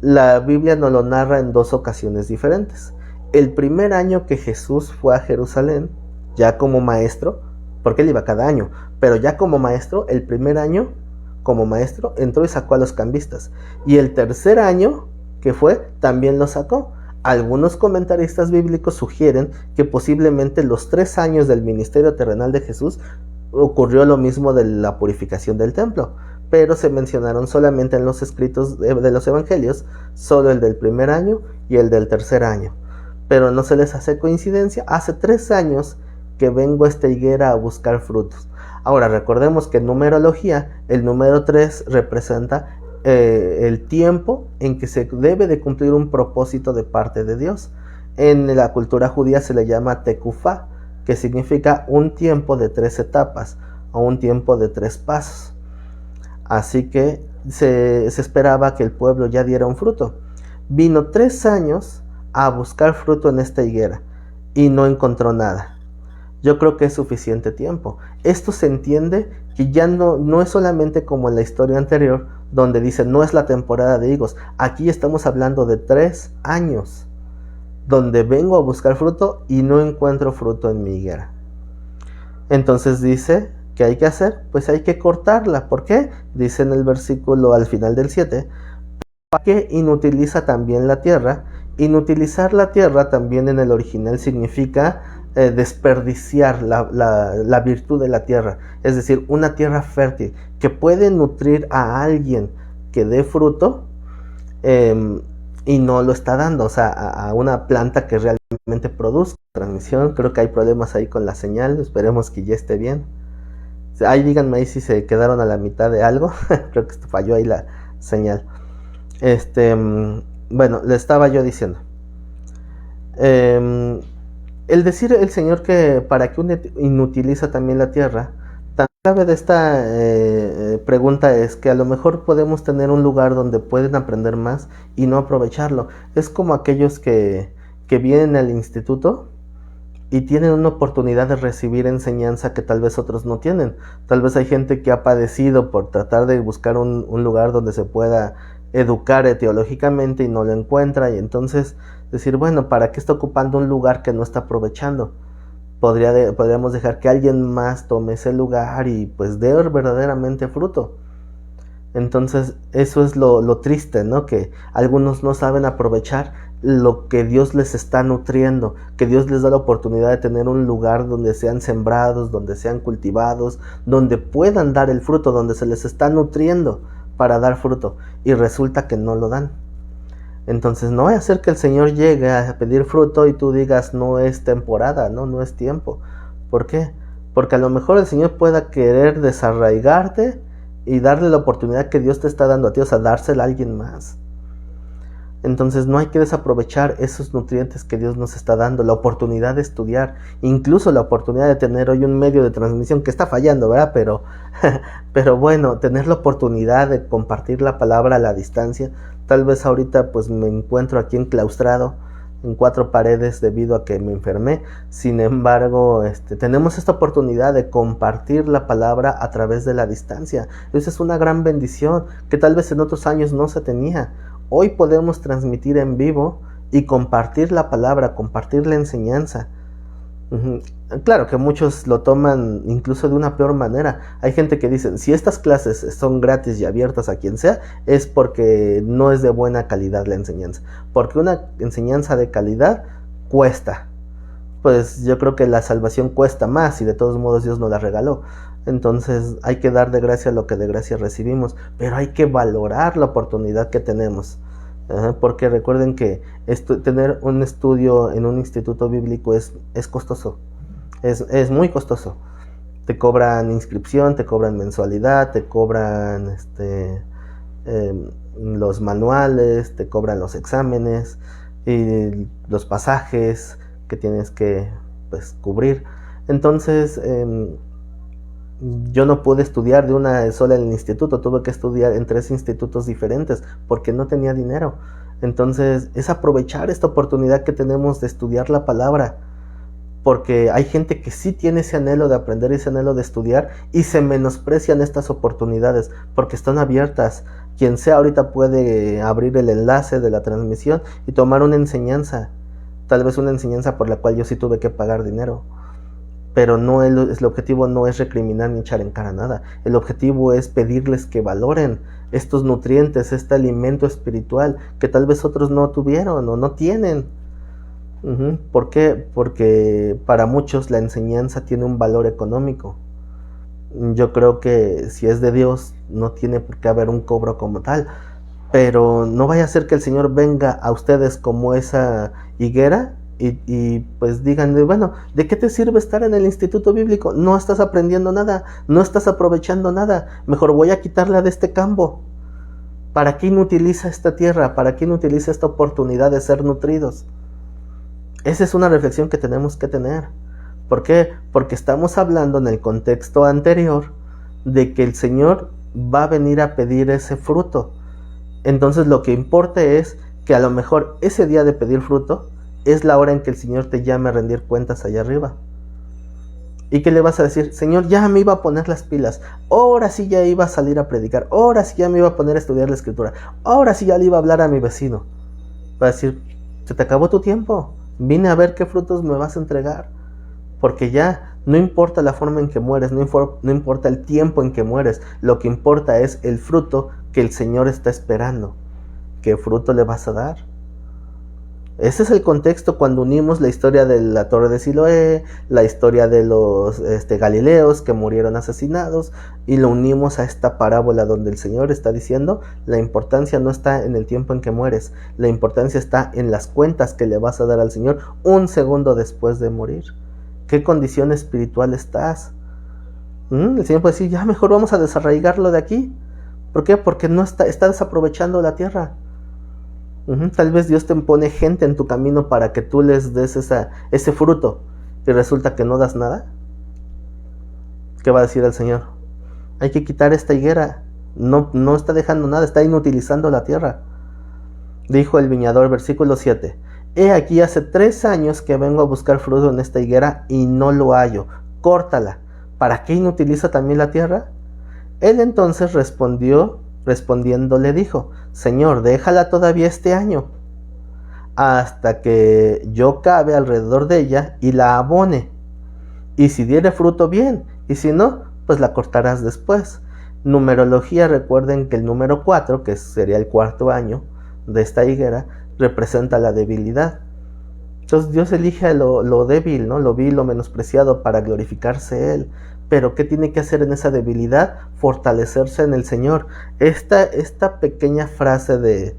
la Biblia nos lo narra en 2 ocasiones diferentes. El primer año que Jesús fue a Jerusalén, ya como maestro, porque él iba cada año, pero ya como maestro, el primer año como maestro entró y sacó a los cambistas. Y el tercer año que fue, también lo sacó. Algunos comentaristas bíblicos sugieren que posiblemente los 3 años del ministerio terrenal de Jesús ocurrió lo mismo de la purificación del templo, pero se mencionaron solamente en los escritos de los evangelios, solo el del primer año y el del tercer año. Pero no se les hace coincidencia, hace 3 años que vengo a esta higuera a buscar frutos. Ahora recordemos que en numerología el número 3 representa el tiempo en que se debe de cumplir un propósito de parte de Dios. En la cultura judía se le llama Tekufá, que significa un tiempo de 3 etapas o un tiempo de 3 pasos. Así que se esperaba que el pueblo ya diera un fruto. Vino 3 años a buscar fruto en esta higuera y no encontró nada. Yo creo que es suficiente tiempo. Esto se entiende que ya no es solamente como en la historia anterior, donde dice no es la temporada de higos. Aquí estamos hablando de 3 años, donde vengo a buscar fruto y no encuentro fruto en mi higuera. Entonces dice, ¿qué hay que hacer? Pues hay que cortarla. ¿Por qué? Dice en el versículo al final del 7, ¿para qué inutiliza también la tierra? Inutilizar la tierra también en el original significa desperdiciar la virtud de la tierra, es decir, una tierra fértil que puede nutrir a alguien que dé fruto y no lo está dando, o sea, a una planta que realmente produzca. Transmisión, creo que hay problemas ahí con la señal, esperemos que ya esté bien. Ahí díganme ahí si se quedaron a la mitad de algo. Creo que falló ahí la señal. Bueno, le estaba yo diciendo, el decir el Señor que para que uno inutiliza también la tierra, tan clave de esta pregunta es que a lo mejor podemos tener un lugar donde pueden aprender más y no aprovecharlo. Es como aquellos que vienen al instituto y tienen una oportunidad de recibir enseñanza que tal vez otros no tienen. Tal vez hay gente que ha padecido por tratar de buscar un lugar donde se pueda educar teológicamente y no lo encuentra, y entonces decir, bueno, ¿para qué está ocupando un lugar que no está aprovechando? Podríamos dejar que alguien más tome ese lugar y pues dé verdaderamente fruto. Entonces eso es lo triste, ¿no? Que algunos no saben aprovechar lo que Dios les está nutriendo, que Dios les da la oportunidad de tener un lugar donde sean sembrados, donde sean cultivados, donde puedan dar el fruto, donde se les está nutriendo para dar fruto, y resulta que no lo dan. Entonces no vaya a ser que el Señor llegue a pedir fruto y tú digas no es temporada, no es tiempo. ¿Por qué? Porque a lo mejor el Señor pueda querer desarraigarte y darle la oportunidad que Dios te está dando a ti, o sea, dársela a alguien más. Entonces no hay que desaprovechar esos nutrientes que Dios nos está dando, la oportunidad de estudiar, incluso la oportunidad de tener hoy un medio de transmisión que está fallando, ¿verdad? Pero bueno, tener la oportunidad de compartir la palabra a la distancia. Tal vez ahorita pues me encuentro aquí enclaustrado en 4 paredes debido a que me enfermé. Sin embargo, tenemos esta oportunidad de compartir la palabra a través de la distancia. Esa es una gran bendición que tal vez en otros años no se tenía. Hoy podemos transmitir en vivo y compartir la palabra, compartir la enseñanza. Claro que muchos lo toman incluso de una peor manera. Hay gente que dice, si estas clases son gratis y abiertas a quien sea, es porque no es de buena calidad la enseñanza. Porque una enseñanza de calidad cuesta. Pues yo creo que la salvación cuesta más y de todos modos Dios nos la regaló. Entonces hay que dar de gracia lo que de gracia recibimos, pero hay que valorar la oportunidad que tenemos. Porque recuerden que tener un estudio en un instituto bíblico es costoso, es muy costoso. Te cobran inscripción, te cobran mensualidad, te cobran los manuales, te cobran los exámenes y los pasajes que tienes que pues cubrir. Entonces yo no pude estudiar de una sola en el instituto, tuve que estudiar en 3 institutos diferentes porque no tenía dinero. Entonces es aprovechar esta oportunidad que tenemos de estudiar la palabra, porque hay gente que sí tiene ese anhelo de aprender, ese anhelo de estudiar, y se menosprecian estas oportunidades porque están abiertas. Quien sea ahorita puede abrir el enlace de la transmisión y tomar una enseñanza, tal vez una enseñanza por la cual yo sí tuve que pagar dinero. pero el objetivo no es recriminar ni echar en cara nada. El objetivo es pedirles que valoren estos nutrientes, este alimento espiritual que tal vez otros no tuvieron o no tienen. ¿Por qué? Porque para muchos la enseñanza tiene un valor económico. Yo creo que si es de Dios no tiene por qué haber un cobro como tal, pero no vaya a ser que el Señor venga a ustedes como esa higuera y pues digan, bueno, ¿de qué te sirve estar en el instituto bíblico? No estás aprendiendo nada, no estás aprovechando nada, mejor voy a quitarla de este campo. ¿Para qué inutiliza esta tierra? ¿Para qué inutiliza esta oportunidad de ser nutridos? Esa es una reflexión que tenemos que tener. ¿Por qué? Porque estamos hablando en el contexto anterior de que el Señor va a venir a pedir ese fruto. Entonces lo que importa es que a lo mejor ese día de pedir fruto es la hora en que el Señor te llame a rendir cuentas allá arriba. ¿Y qué le vas a decir? Señor, ya me iba a poner las pilas, ahora sí ya iba a salir a predicar, ahora sí ya me iba a poner a estudiar la Escritura, ahora sí ya le iba a hablar a mi vecino. Va a decir, se te acabó tu tiempo, vine a ver qué frutos me vas a entregar. Porque ya no importa la forma en que mueres, no importa el tiempo en que mueres, lo que importa es el fruto que el Señor está esperando. ¿Qué fruto le vas a dar? Ese es el contexto cuando unimos la historia de la Torre de Siloé, la historia de los Galileos que murieron asesinados, y lo unimos a esta parábola donde el Señor está diciendo, la importancia no está en el tiempo en que mueres, la importancia está en las cuentas que le vas a dar al Señor un segundo después de morir. ¿Qué condición espiritual estás? El Señor puede decir, ya mejor vamos a desarraigarlo de aquí. ¿Por qué? Porque no está desaprovechando la tierra. Tal vez Dios te pone gente en tu camino para que tú les des ese fruto y resulta que no das nada. ¿Qué va a decir el Señor? Hay que quitar esta higuera. No está dejando nada, está inutilizando la tierra. Dijo el viñador, versículo 7. He aquí hace 3 años que vengo a buscar fruto en esta higuera y no lo hallo. Córtala. ¿Para qué inutiliza también la tierra? Él entonces respondiendo le dijo, Señor, déjala todavía este año, hasta que yo cabe alrededor de ella y la abone. Y si diere fruto, bien, y si no, pues la cortarás después. Numerología, recuerden que el número 4, que sería el 4º año de esta higuera, representa la debilidad. Entonces Dios elige lo débil, ¿no? Lo vil, lo menospreciado para glorificarse Él. Pero ¿qué tiene que hacer en esa debilidad? Fortalecerse en el Señor. Esta pequeña frase de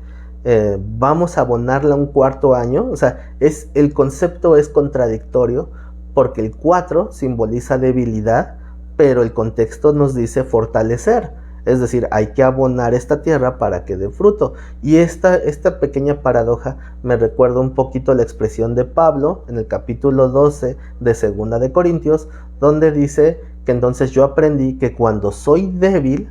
vamos a abonarla un 4º año, o sea, el concepto es contradictorio porque el 4 simboliza debilidad, pero el contexto nos dice fortalecer. Es decir, hay que abonar esta tierra para que dé fruto. Y esta pequeña paradoja me recuerda un poquito la expresión de Pablo en el capítulo 12 de 2 de Corintios, donde dice que entonces yo aprendí que cuando soy débil,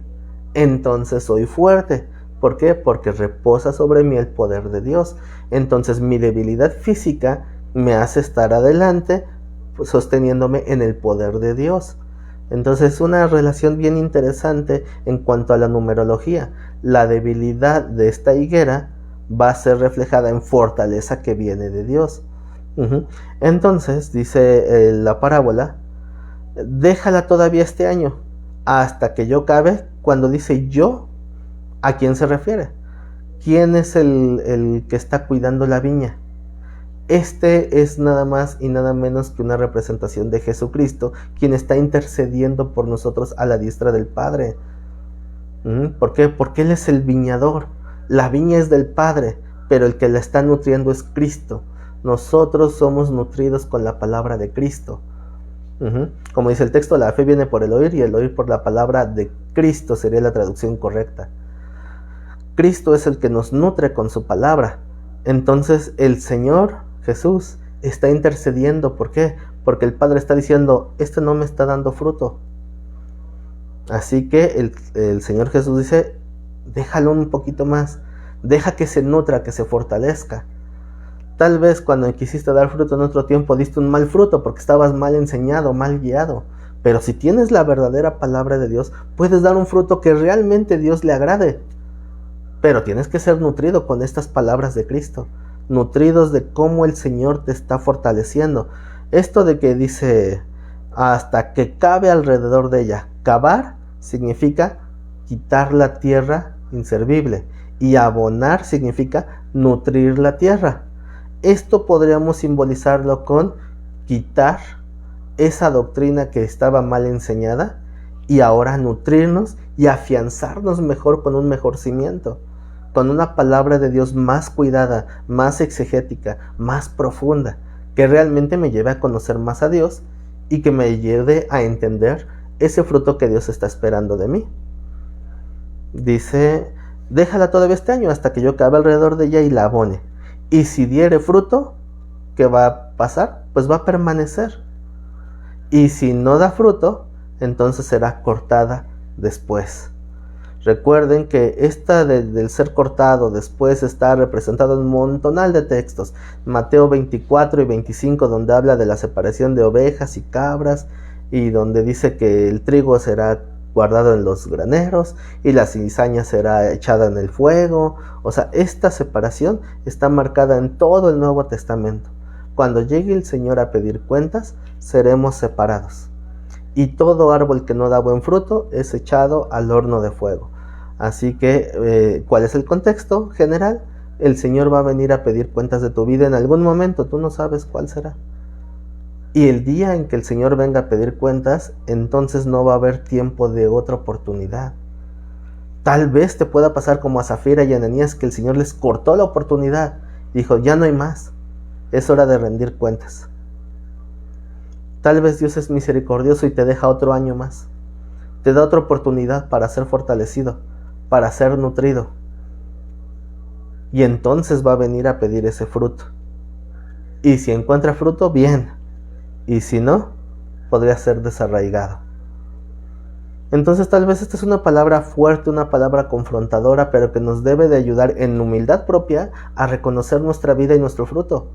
entonces soy fuerte. ¿Por qué? Porque reposa sobre mí el poder de Dios. Entonces mi debilidad física me hace estar adelante, sosteniéndome en el poder de Dios. Entonces, una relación bien interesante en cuanto a la numerología. La debilidad de esta higuera va a ser reflejada en fortaleza que viene de Dios. Entonces, dice la parábola, déjala todavía este año, hasta que yo cabe. Cuando dice yo, ¿a quién se refiere? ¿Quién es el que está cuidando la viña? Este es nada más y nada menos que una representación de Jesucristo, quien está intercediendo por nosotros a la diestra del Padre. ¿Por qué? Porque Él es el viñador. La viña es del Padre, pero el que la está nutriendo es Cristo. Nosotros somos nutridos con la palabra de Cristo. Como dice el texto, la fe viene por el oír y el oír por la palabra de Cristo sería la traducción correcta. Cristo es el que nos nutre con su palabra. Entonces el Señor Jesús está intercediendo. ¿Por qué? Porque el Padre está diciendo, este no me está dando fruto. Así que el Señor Jesús dice, déjalo un poquito más, deja que se nutra, que se fortalezca. Tal vez cuando quisiste dar fruto en otro tiempo diste un mal fruto porque estabas mal enseñado, mal guiado. Pero si tienes la verdadera palabra de Dios, puedes dar un fruto que realmente Dios le agrade. Pero tienes que ser nutrido con estas palabras de Cristo, nutridos de cómo el Señor te está fortaleciendo. Esto de que dice, hasta que cabe alrededor de ella. Cavar significa quitar la tierra inservible y abonar significa nutrir la tierra. Esto podríamos simbolizarlo con quitar esa doctrina que estaba mal enseñada y ahora nutrirnos y afianzarnos mejor con un mejor cimiento, con una palabra de Dios más cuidada, más exegética, más profunda, que realmente me lleve a conocer más a Dios y que me lleve a entender ese fruto que Dios está esperando de mí. Dice, déjala todavía este año hasta que yo cabe alrededor de ella y la abone. Y si diere fruto, ¿qué va a pasar? Pues va a permanecer. Y si no da fruto, entonces será cortada después. Recuerden que esta del ser cortado después está representado en un montonal de textos. Mateo 24 y 25, donde habla de la separación de ovejas y cabras, y donde dice que el trigo será guardado en los graneros y la cizaña será echada en el fuego. O sea, esta separación está marcada en todo el Nuevo Testamento. Cuando llegue el Señor a pedir cuentas, seremos separados. Y todo árbol que no da buen fruto es echado al horno de fuego. Así que, ¿cuál es el contexto general? El Señor va a venir a pedir cuentas de tu vida en algún momento, tú no sabes cuál será. Y el día en que el Señor venga a pedir cuentas, entonces no va a haber tiempo de otra oportunidad. Tal vez te pueda pasar como a Zafira y Ananías, que el Señor les cortó la oportunidad. Dijo, ya no hay más, es hora de rendir cuentas. Tal vez Dios es misericordioso y te deja otro año más. Te da otra oportunidad para ser fortalecido, para ser nutrido. Y entonces va a venir a pedir ese fruto. Y si encuentra fruto, bien. Y si no, podría ser desarraigado. Entonces tal vez esta es una palabra fuerte, una palabra confrontadora, pero que nos debe de ayudar en humildad propia a reconocer nuestra vida y nuestro fruto.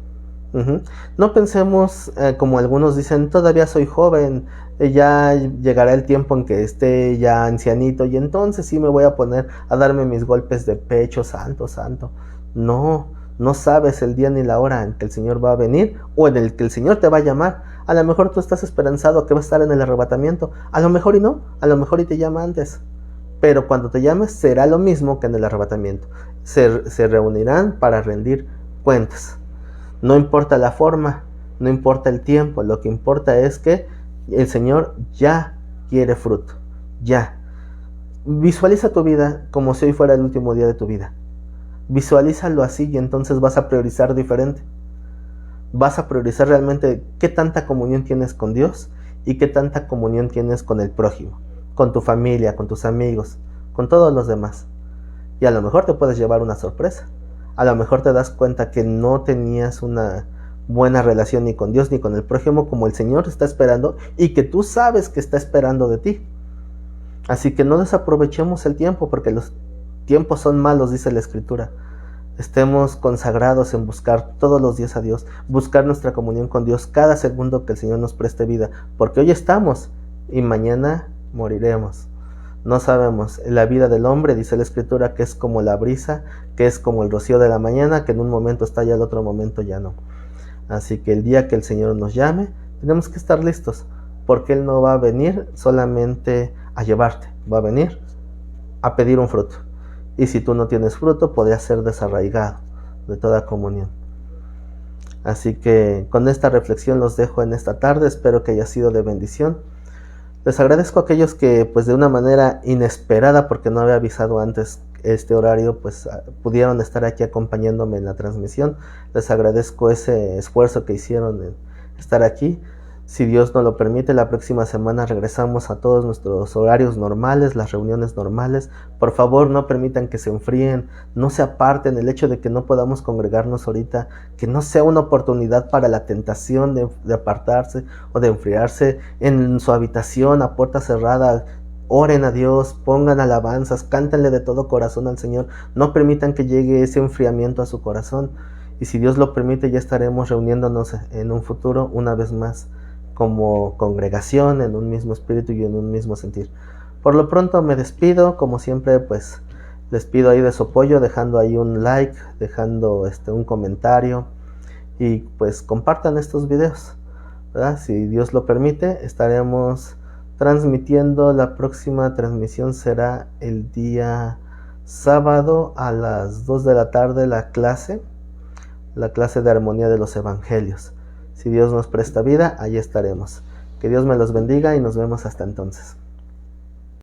No pensemos como algunos dicen, todavía soy joven, ya llegará el tiempo en que esté ya ancianito y entonces sí me voy a poner a darme mis golpes de pecho, santo, santo. No sabes el día ni la hora en que el Señor va a venir o en el que el Señor te va a llamar. A lo mejor tú estás esperanzado que va a estar en el arrebatamiento, a lo mejor y no, a lo mejor y te llama antes. Pero cuando te llames será lo mismo que en el arrebatamiento. Se reunirán para rendir cuentas. No importa la forma, no importa el tiempo, lo que importa es que el Señor ya quiere fruto, ya. Visualiza tu vida como si hoy fuera el último día de tu vida. Visualízalo así y entonces vas a priorizar diferente. Vas a priorizar realmente qué tanta comunión tienes con Dios y qué tanta comunión tienes con el prójimo, con tu familia, con tus amigos, con todos los demás. Y a lo mejor te puedes llevar una sorpresa. A lo mejor te das cuenta que no tenías una buena relación ni con Dios ni con el prójimo como el Señor está esperando y que tú sabes que está esperando de ti. Así que no desaprovechemos el tiempo porque los tiempos son malos, dice la Escritura. Estemos consagrados en buscar todos los días a Dios, buscar nuestra comunión con Dios cada segundo que el Señor nos preste vida, porque hoy estamos y mañana moriremos. No sabemos, la vida del hombre, dice la Escritura, que es como la brisa, que es como el rocío de la mañana, que en un momento está y al otro momento ya no. Así que el día que el Señor nos llame, tenemos que estar listos, porque Él no va a venir solamente a llevarte, va a venir a pedir un fruto. Y si tú no tienes fruto, podrías ser desarraigado de toda comunión. Así que con esta reflexión los dejo en esta tarde, espero que haya sido de bendición. Les agradezco a aquellos que pues de una manera inesperada, porque no había avisado antes este horario, pues pudieron estar aquí acompañándome en la transmisión. Les agradezco ese esfuerzo que hicieron en estar aquí. Si Dios nos lo permite, la próxima semana regresamos a todos nuestros horarios normales, las reuniones normales. Por favor, no permitan que se enfríen, no se aparten. El hecho de que no podamos congregarnos ahorita, que no sea una oportunidad para la tentación de apartarse o de enfriarse en su habitación a puerta cerrada. Oren a Dios, pongan alabanzas, cántenle de todo corazón al Señor. No permitan que llegue ese enfriamiento a su corazón. Y si Dios lo permite, ya estaremos reuniéndonos en un futuro una vez más como congregación, en un mismo espíritu y en un mismo sentir. Por lo pronto me despido, como siempre pues les pido ahí de su apoyo, dejando ahí un like, dejando un comentario y pues compartan estos videos ¿verdad? Si Dios lo permite, estaremos transmitiendo. La próxima transmisión será el día sábado a las 2 de la tarde, la clase de armonía de los evangelios. Si Dios nos presta vida, ahí estaremos. Que Dios me los bendiga y nos vemos hasta entonces.